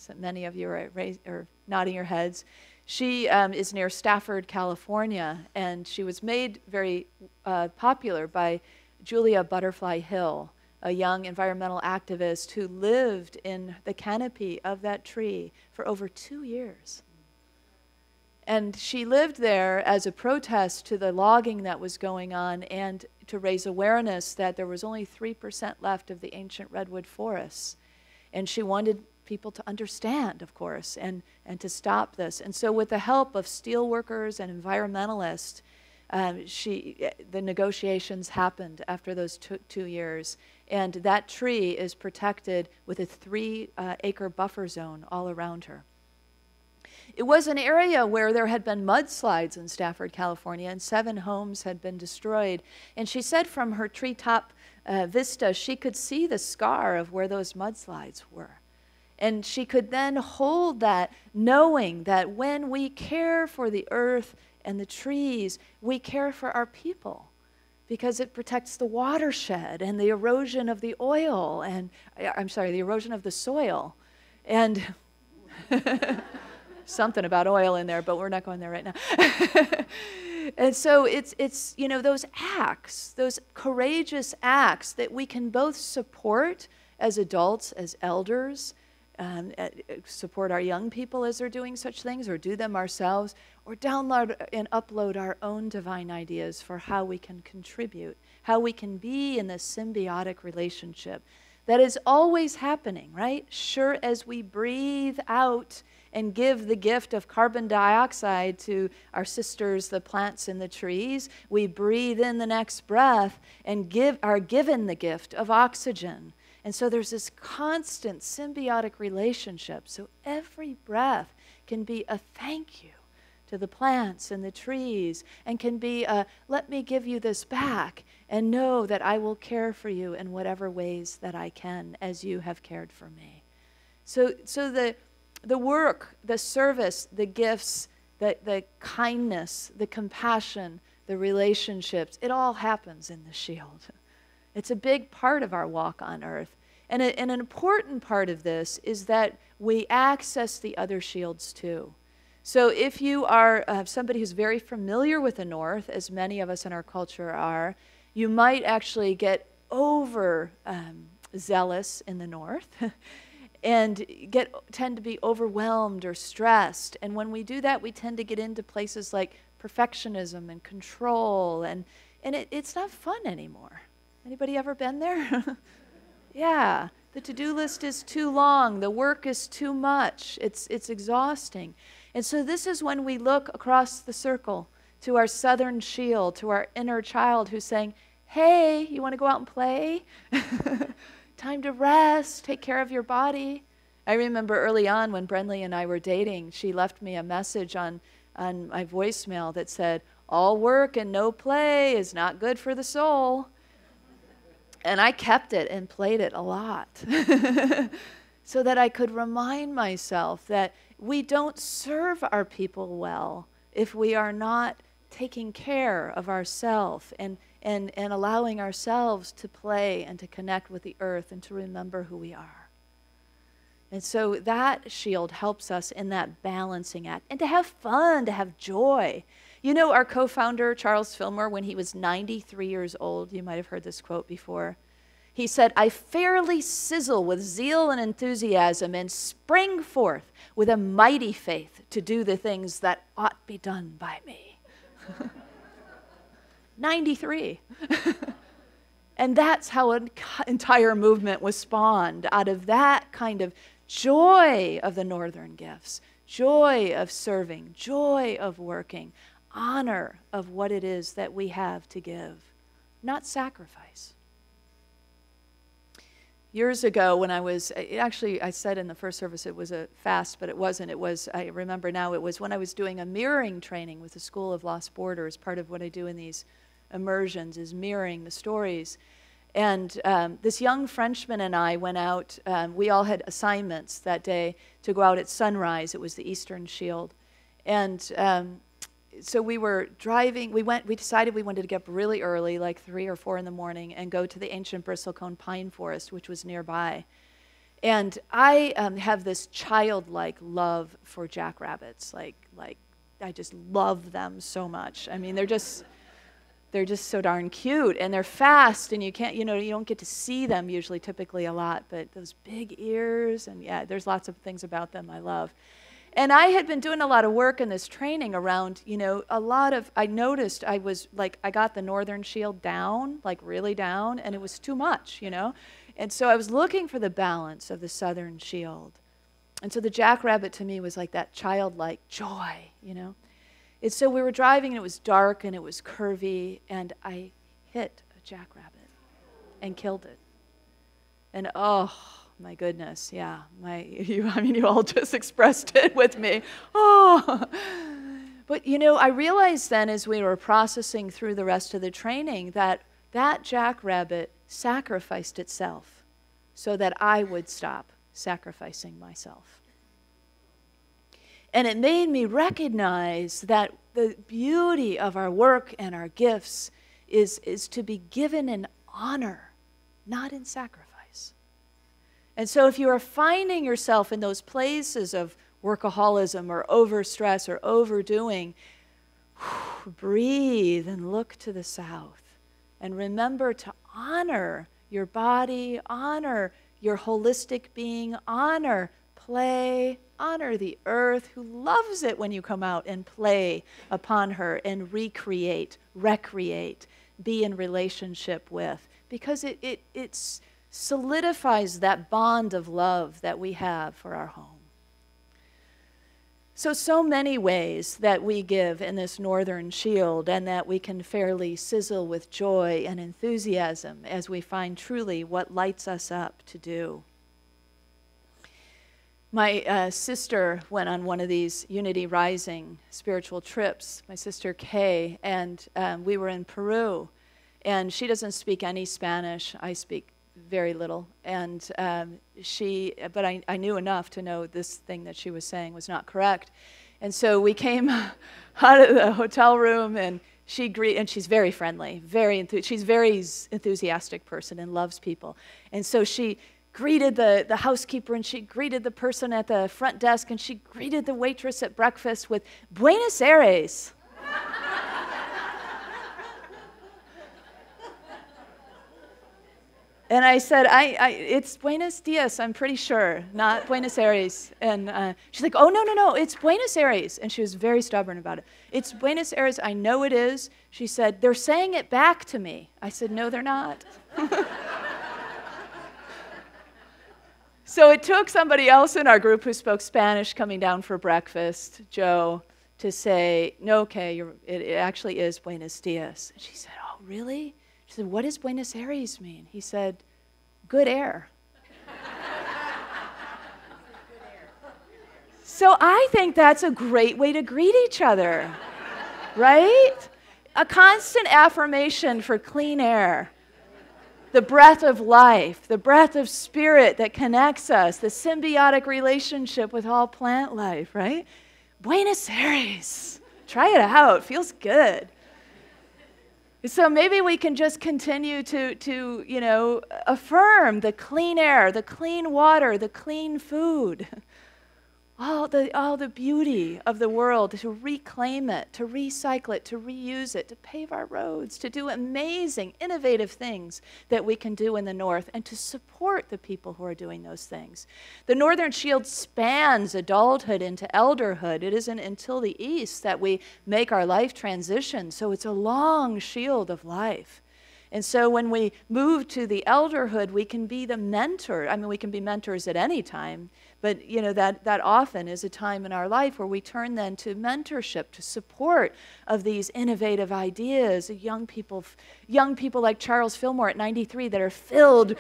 So many of you are nodding your heads. She is near Stafford, California, and she was made very popular by Julia Butterfly Hill, a young environmental activist who lived in the canopy of that tree for over 2 years. And she lived there as a protest to the logging that was going on and to raise awareness that there was only 3% left of the ancient redwood forests. And she wanted people to understand, of course, and to stop this. And so with the help of steelworkers and environmentalists, the negotiations happened after those 2 years. And that tree is protected with a 3-acre buffer zone all around her. It was an area where there had been mudslides in Stafford, California, and 7 homes had been destroyed. And she said from her treetop vista, she could see the scar of where those mudslides were. And she could then hold that, knowing that when we care for the earth and the trees, we care for our people, because it protects the watershed and the erosion of the oil, and the erosion of the soil. And something about oil in there, but we're not going there right now. And so it's those acts, those courageous acts that we can both support as adults, as elders, support our young people as they're doing such things, or do them ourselves, or download and upload our own divine ideas for how we can contribute, how we can be in this symbiotic relationship that is always happening, right? Sure as we breathe out and give the gift of carbon dioxide to our sisters, the plants and the trees, we breathe in the next breath and are given the gift of oxygen. And so there's this constant symbiotic relationship. So every breath can be a thank you to the plants and the trees, and can be a let me give you this back and know that I will care for you in whatever ways that I can as you have cared for me. So the work, the service, the gifts, the kindness, the compassion, the relationships, it all happens in the shield. It's a big part of our walk on earth. And an important part of this is that we access the other shields too. So if you are somebody who's very familiar with the North, as many of us in our culture are, you might actually get over zealous in the North and tend to be overwhelmed or stressed. And when we do that, we tend to get into places like perfectionism and control, and it's not fun anymore. Anybody ever been there? Yeah, the to-do list is too long, the work is too much, it's exhausting. And so this is when we look across the circle to our southern shield, to our inner child who's saying, hey, you want to go out and play? Time to rest, take care of your body. I remember early on when Brenly and I were dating, she left me a message on my voicemail that said, all work and no play is not good for the soul. And I kept it and played it a lot so that I could remind myself that we don't serve our people well if we are not taking care of ourselves and allowing ourselves to play and to connect with the earth and to remember who we are. And so that shield helps us in that balancing act, and to have fun, to have joy. You know, our co-founder, Charles Fillmore, when he was 93 years old, you might have heard this quote before, he said, I fairly sizzle with zeal and enthusiasm and spring forth with a mighty faith to do the things that ought be done by me. 93. And that's how an entire movement was spawned, out of that kind of joy of the northern gifts, joy of serving, joy of working, honor of what it is that we have to give, not sacrifice. Years ago when I said in the first service it was a fast, but it wasn't. I remember now, it was when I was doing a mirroring training with the School of Lost Borders. Part of what I do in these immersions is mirroring the stories. And this young Frenchman and I went out, we all had assignments that day to go out at sunrise. It was the Eastern Shield. And so we were driving, we decided we wanted to get up really early, like 3 or 4 in the morning, and go to the ancient bristlecone pine forest, which was nearby. And I have this childlike love for jackrabbits. Like I just love them so much. I mean, they're just so darn cute, and they're fast, and you don't get to see them usually, typically a lot, but those big ears, and yeah, there's lots of things about them I love. And I had been doing a lot of work in this training around, I noticed I got the northern shield down, like really down, and it was too much, And so I was looking for the balance of the southern shield. And so the jackrabbit to me was like that childlike joy, And so we were driving, and it was dark, and it was curvy, and I hit a jackrabbit and killed it. And oh, my goodness, yeah. You all just expressed it with me. Oh. But, I realized then as we were processing through the rest of the training that jackrabbit sacrificed itself so that I would stop sacrificing myself. And it made me recognize that the beauty of our work and our gifts is to be given in honor, not in sacrifice. And so if you are finding yourself in those places of workaholism or overstress or overdoing, breathe and look to the south. And remember to honor your body, honor your holistic being, honor play, honor the earth, who loves it when you come out and play upon her and recreate, be in relationship with, because it solidifies that bond of love that we have for our home. So many ways that we give in this northern shield, and that we can fairly sizzle with joy and enthusiasm as we find truly what lights us up to do. My sister went on one of these Unity Rising spiritual trips, my sister Kay, and we were in Peru, and she doesn't speak any Spanish. I speak very little, and but I knew enough to know this thing that she was saying was not correct. And so we came out of the hotel room, and she's very friendly, she's a very enthusiastic person and loves people. And so she greeted the housekeeper, and she greeted the person at the front desk, and she greeted the waitress at breakfast with Buenos Aires. And I said, it's Buenos Dias, I'm pretty sure, not Buenos Aires. And she's like, oh, no, it's Buenos Aires. And she was very stubborn about it. It's Buenos Aires, I know it is. She said, they're saying it back to me. I said, no, they're not. So it took somebody else in our group who spoke Spanish coming down for breakfast, Joe, to say, no, Kay, it actually is Buenos Dias. And she said, oh, really? She said, what does Buenos Aires mean? He said, good air. So I think that's a great way to greet each other, right? A constant affirmation for clean air, the breath of life, the breath of spirit that connects us, the symbiotic relationship with all plant life, right? Buenos Aires. Try it out. Feels good. So maybe we can just continue to affirm the clean air, the clean water, the clean food, all the beauty of the world, to reclaim it, to recycle it, to reuse it, to pave our roads, to do amazing, innovative things that we can do in the North, and to support the people who are doing those things. The Northern Shield spans adulthood into elderhood. It isn't until the East that we make our life transition, so it's a long shield of life. And so when we move to the elderhood, we can be the mentor. I mean, we can be mentors at any time, but that often is a time in our life where we turn then to mentorship, to support of these innovative ideas. Young people like Charles Fillmore at 93 that are filled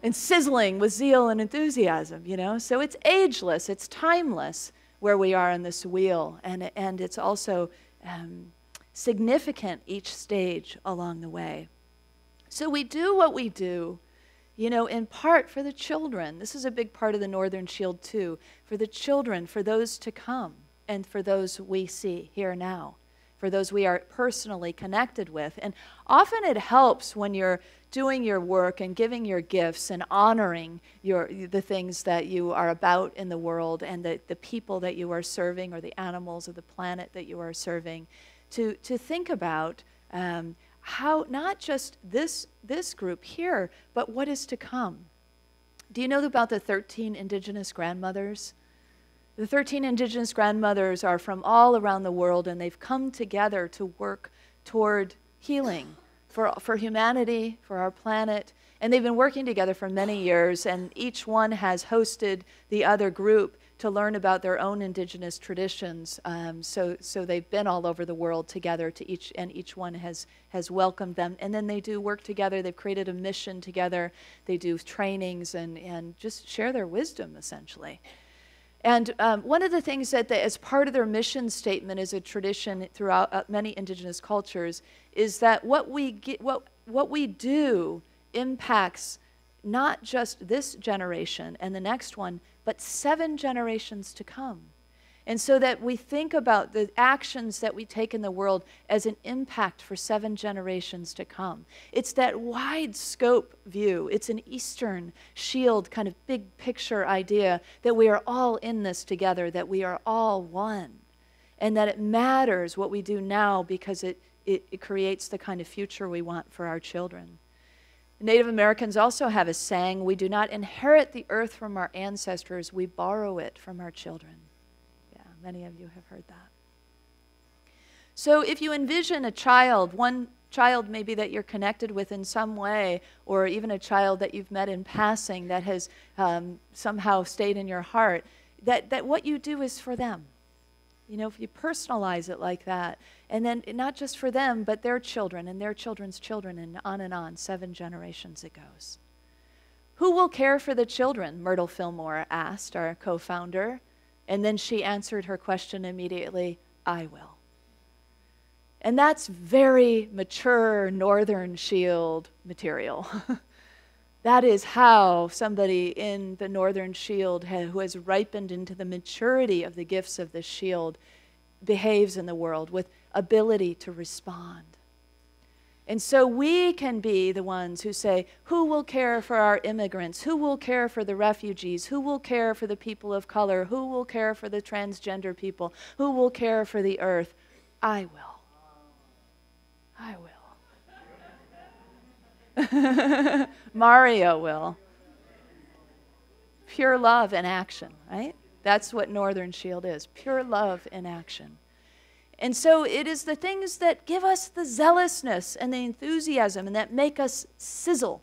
and sizzling with zeal and enthusiasm. So it's ageless, it's timeless where we are in this wheel, and it's also significant each stage along the way. So we do what we do, in part for the children. This is a big part of the Northern Shield too, for the children, for those to come, and for those we see here now. for those we are personally connected with. And often it helps when you're doing your work and giving your gifts and honoring the things that you are about in the world and the people that you are serving or the animals or the planet that you are serving, to think about how not just this group here, but what is to come. Do you know about the 13 indigenous grandmothers? The 13 indigenous grandmothers are from all around the world, and they've come together to work toward healing for humanity, for our planet. And they've been working together for many years, and each one has hosted the other group to learn about their own indigenous traditions. So they've been all over the world together and each one has welcomed them. And then they do work together. They've created a mission together. They do trainings and just share their wisdom, essentially. And one of the things that as part of their mission statement is a tradition throughout many indigenous cultures is that what we do impacts not just this generation and the next one, but 7 generations to come. And so that we think about the actions that we take in the world as an impact for 7 generations to come. It's that wide scope view. It's an Eastern shield kind of big picture idea that we are all in this together, that we are all one, and that it matters what we do now because it creates the kind of future we want for our children. Native Americans also have a saying, we do not inherit the earth from our ancestors, we borrow it from our children. Yeah, many of you have heard that. So if you envision a child, one child maybe that you're connected with in some way, or even a child that you've met in passing that has somehow stayed in your heart, that what you do is for them. You know, if you personalize it like that, and then not just for them, but their children and their children's children, and on, 7 generations it goes. Who will care for the children? Myrtle Fillmore asked, our co-founder, and then she answered her question immediately, I will. And that's very mature Northern Shield material. That is how somebody in the Northern Shield who has ripened into the maturity of the gifts of the Shield behaves in the world with ability to respond. And so we can be the ones who say, who will care for our immigrants? Who will care for the refugees? Who will care for the people of color? Who will care for the transgender people? Who will care for the earth? I will. I will. Mario will. Pure love in action, right? That's what Northern Shield is, pure love in action. And so it is the things that give us the zealousness and the enthusiasm and that make us sizzle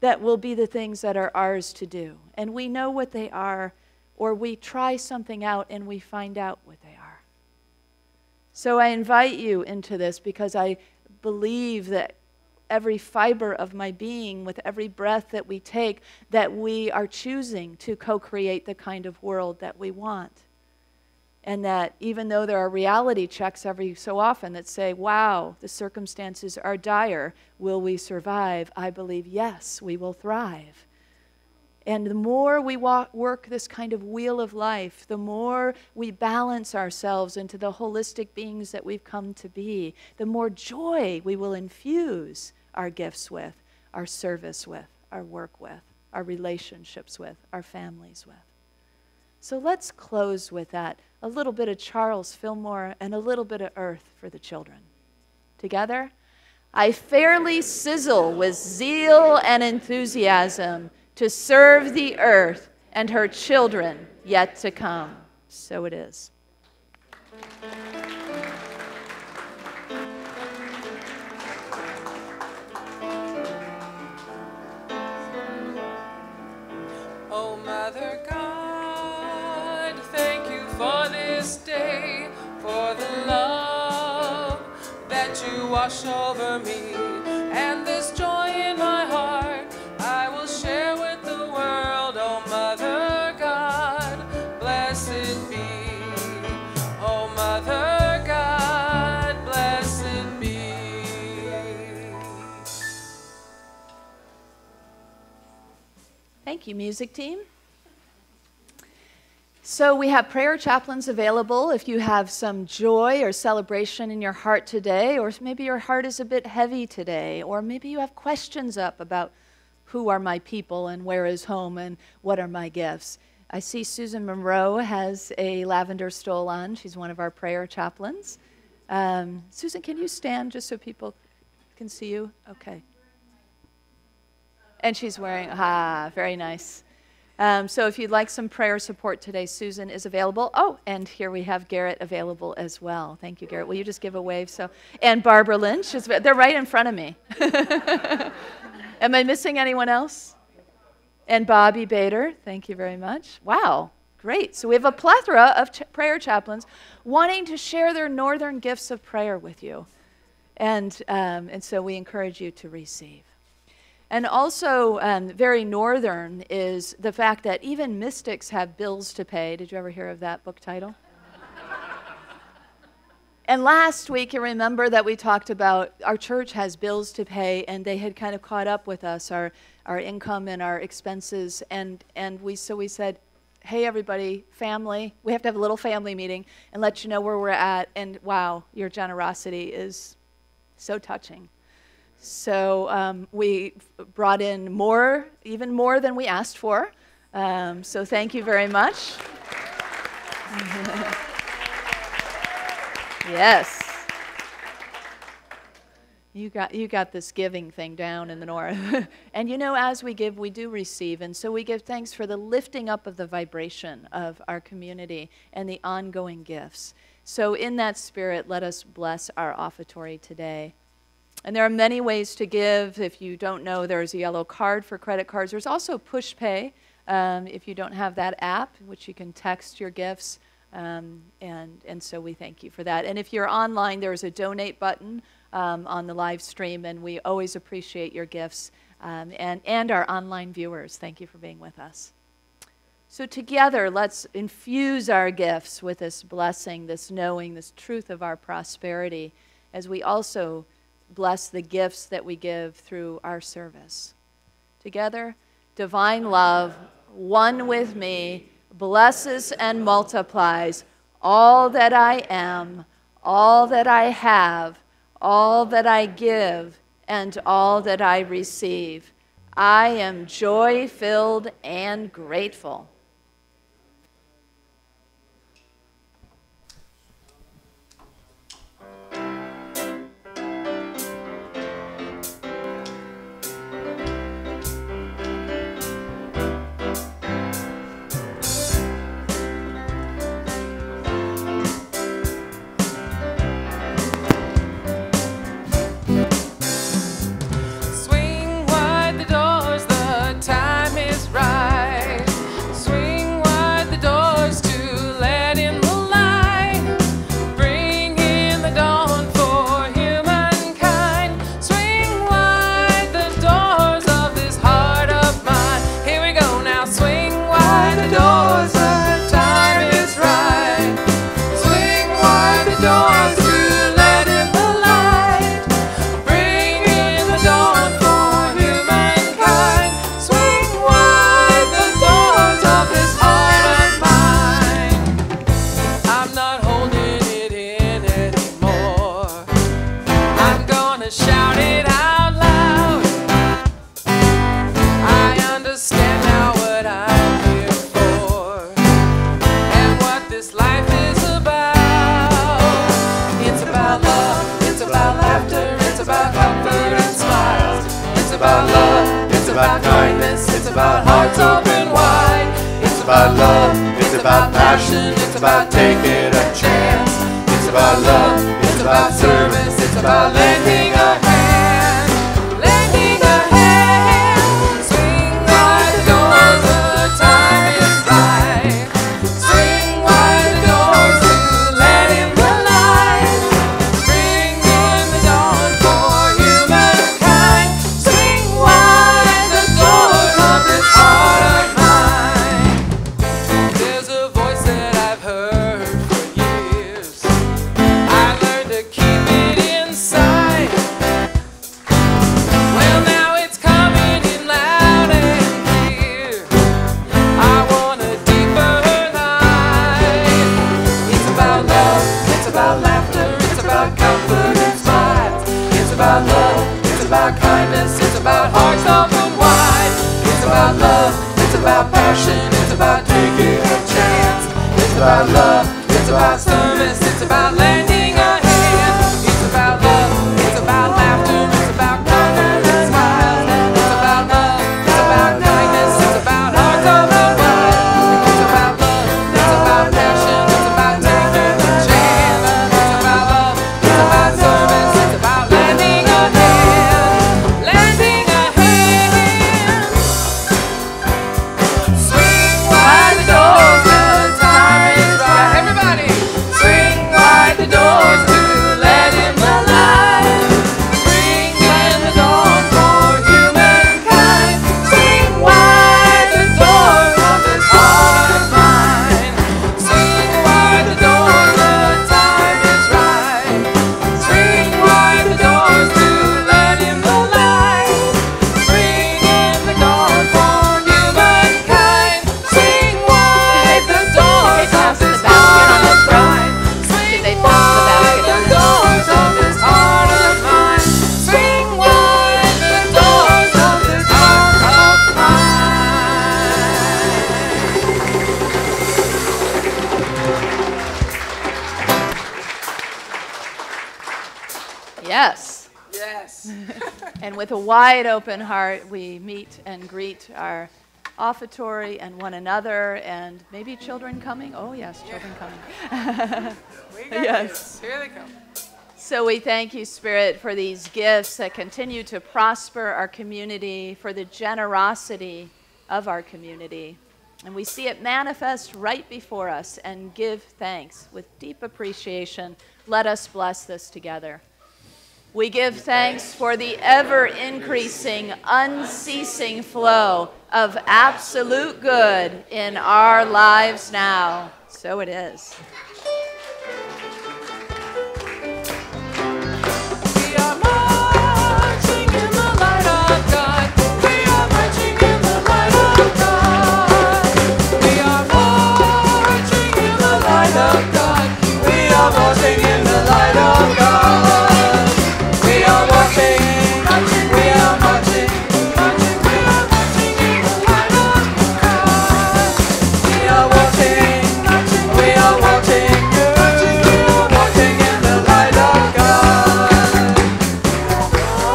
that will be the things that are ours to do. And we know what they are, or we try something out and we find out what they are. So I invite you into this because I believe that every fiber of my being, with every breath that we take, that we are choosing to co-create the kind of world that we want. And that even though there are reality checks every so often that say, wow, the circumstances are dire, will we survive? I believe, yes, we will thrive. And the more we work this kind of wheel of life, the more we balance ourselves into the holistic beings that we've come to be, the more joy we will infuse our gifts with, our service with, our work with, our relationships with, our families with. So let's close with that. A little bit of Charles Fillmore and a little bit of earth for the children. Together, I fairly sizzle with zeal and enthusiasm to serve the earth and her children yet to come. So it is. Oh, Mother God, thank you for this day, for the love that you wash over me, and this joy in my heart I will share with the world. Oh, Mother God, blessed be. Oh, Mother God, blessed be. Thank you, music team. So we have prayer chaplains available if you have some joy or celebration in your heart today, or maybe your heart is a bit heavy today, or maybe you have questions up about who are my people and where is home and what are my gifts. I see Susan Monroe has a lavender stole on. She's one of our prayer chaplains. Susan, can you stand just so people can see you? Okay. And she's wearing, very nice. So if you'd like some prayer support today, Susan is available. Oh, and here we have Garrett available as well. Thank you, Garrett. Will you just give a wave? And Barbara Lynch, they're right in front of me. Am I missing anyone else? And Bobby Bader, thank you very much. Wow, great. So we have a plethora of prayer chaplains wanting to share their northern gifts of prayer with you. And so we encourage you to receive. And also very northern is the fact that even mystics have bills to pay. Did you ever hear of that book title? And last week, you remember that we talked about our church has bills to pay, and they had kind of caught up with us, our income and our expenses. And we said, hey, everybody, family, we have to have a little family meeting and let you know where we're at. And wow, your generosity is so touching. So we brought in more, even more than we asked for. So thank you very much. Yes. You got this giving thing down in the north. And you know, as we give, we do receive. And so we give thanks for the lifting up of the vibration of our community and the ongoing gifts. So in that spirit, let us bless our offertory today. And there are many ways to give. If you don't know, there's a yellow card for credit cards. There's also push pay if you don't have that app, which you can text your gifts. And so we thank you for that. And if you're online, there's a donate button on the live stream, and we always appreciate your gifts and our online viewers. Thank you for being with us. So together, let's infuse our gifts with this blessing, this knowing, this truth of our prosperity, as we also bless the gifts that we give through our service. Together, divine love, one with me, blesses and multiplies all that I am, all that I have, all that I give, and all that I receive. I am joy-filled and grateful. I learned to keep it inside. about passion, it's about taking a chance. It's about love, it's about service, it's about lending a hand. It's about love, it's about laughter, it's about kindness and smiles. It's about love, it's about kindness, it's about hearts of the wild. It's about love, it's about passion, it's about taking a chance. It's about love, it's about service, it's about lending a hand. Lending a hand. Swing wide the doors, the time is right. Everybody, swing wide the doors to let in the light. Bring in the dawn for humankind. Swing wide the doors of this heart of mine. Swing wide the doors, the time is right. Swing wide the doors to let in the light. Bring in the dawn for humankind. Swing wide the doors of this heart of mine. Swing wide the doors of this heart of mine. Swing wide the doors of this heart of mine. Yes. Yes. And with a wide open heart, we meet and greet our offertory and one another, and maybe children coming. Oh, yes, children coming. We got Yes. this. Here they come. So we thank you, Spirit, for these gifts that continue to prosper our community, for the generosity of our community. And we see it manifest right before us and give thanks with deep appreciation. Let us bless this together. We give thanks for the ever-increasing, unceasing flow of absolute good in our lives now. So it is. We are marching in the light of God. We are marching in the light of God. We are marching in the light of God. We are marching in the light of God. We are walking, marching, we are marching, marching, we are marching in the light of God. We are walking, marching, we are walking, marching, we are walking in the light of God.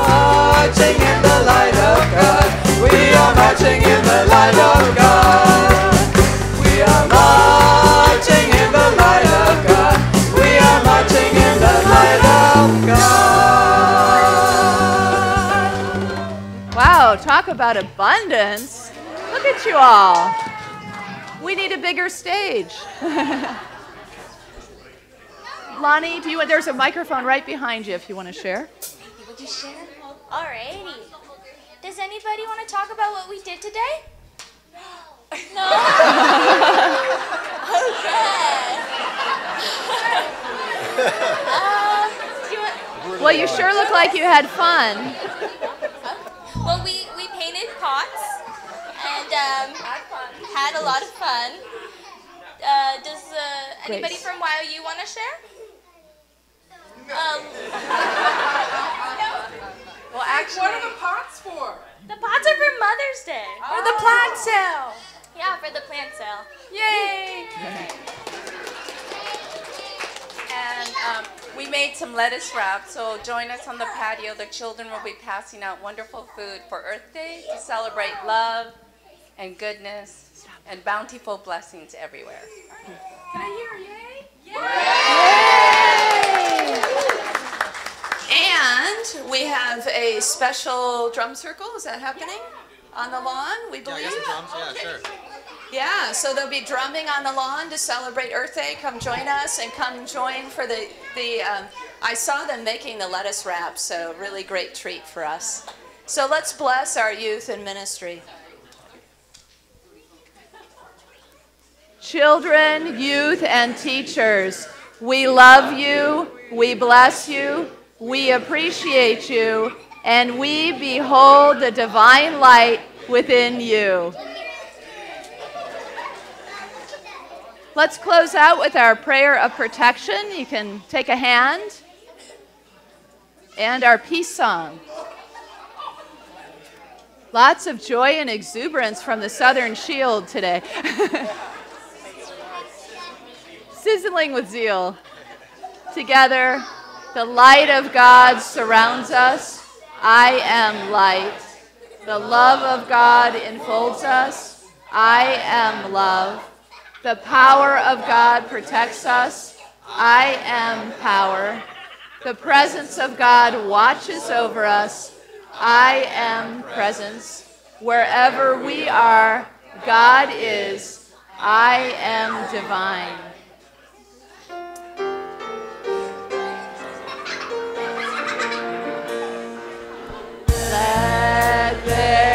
Marching in the light of God. We are marching in the light of God. We are marching in the light of God. We are marching in the light of God. Wow, talk about abundance. Look at you all. We need a bigger stage. Lonnie, there's a microphone right behind you if you want to share. Would you share? Alrighty. Does anybody want to talk about what we did today? No. Okay. Well, you sure look like you had fun. Well, we painted pots and had a lot of fun. Does anybody Grace. from YOU want to share? Well, actually, what are the pots for? The pots are for Mother's Day. For the plant sale. Yeah, for the plant sale. Yay! And we made some lettuce wrap, so join us on the patio. The children will be passing out wonderful food for Earth Day to celebrate love and goodness and bountiful blessings everywhere. Can I hear a yay? And we have a special drum circle. Is that happening on the lawn, we believe? Yeah, I got some drums. Yeah, sure. Yeah, so they'll be drumming on the lawn to celebrate Earth Day. Come join us and come join for the I saw them making the lettuce wrap, so really great treat for us. So let's bless our youth and ministry. Children, youth, and teachers, we love you, we bless you, we appreciate you, and we behold the divine light within you. Let's close out with our prayer of protection. You can take a hand. And our peace song. Lots of joy and exuberance from the Southern Shield today. Sizzling with zeal. Together, the light of God surrounds us. I am light. The love of God enfolds us. I am love. The power of God protects us. I am power. The presence of God watches over us. I am presence. Wherever we are, God is. I am divine. Let there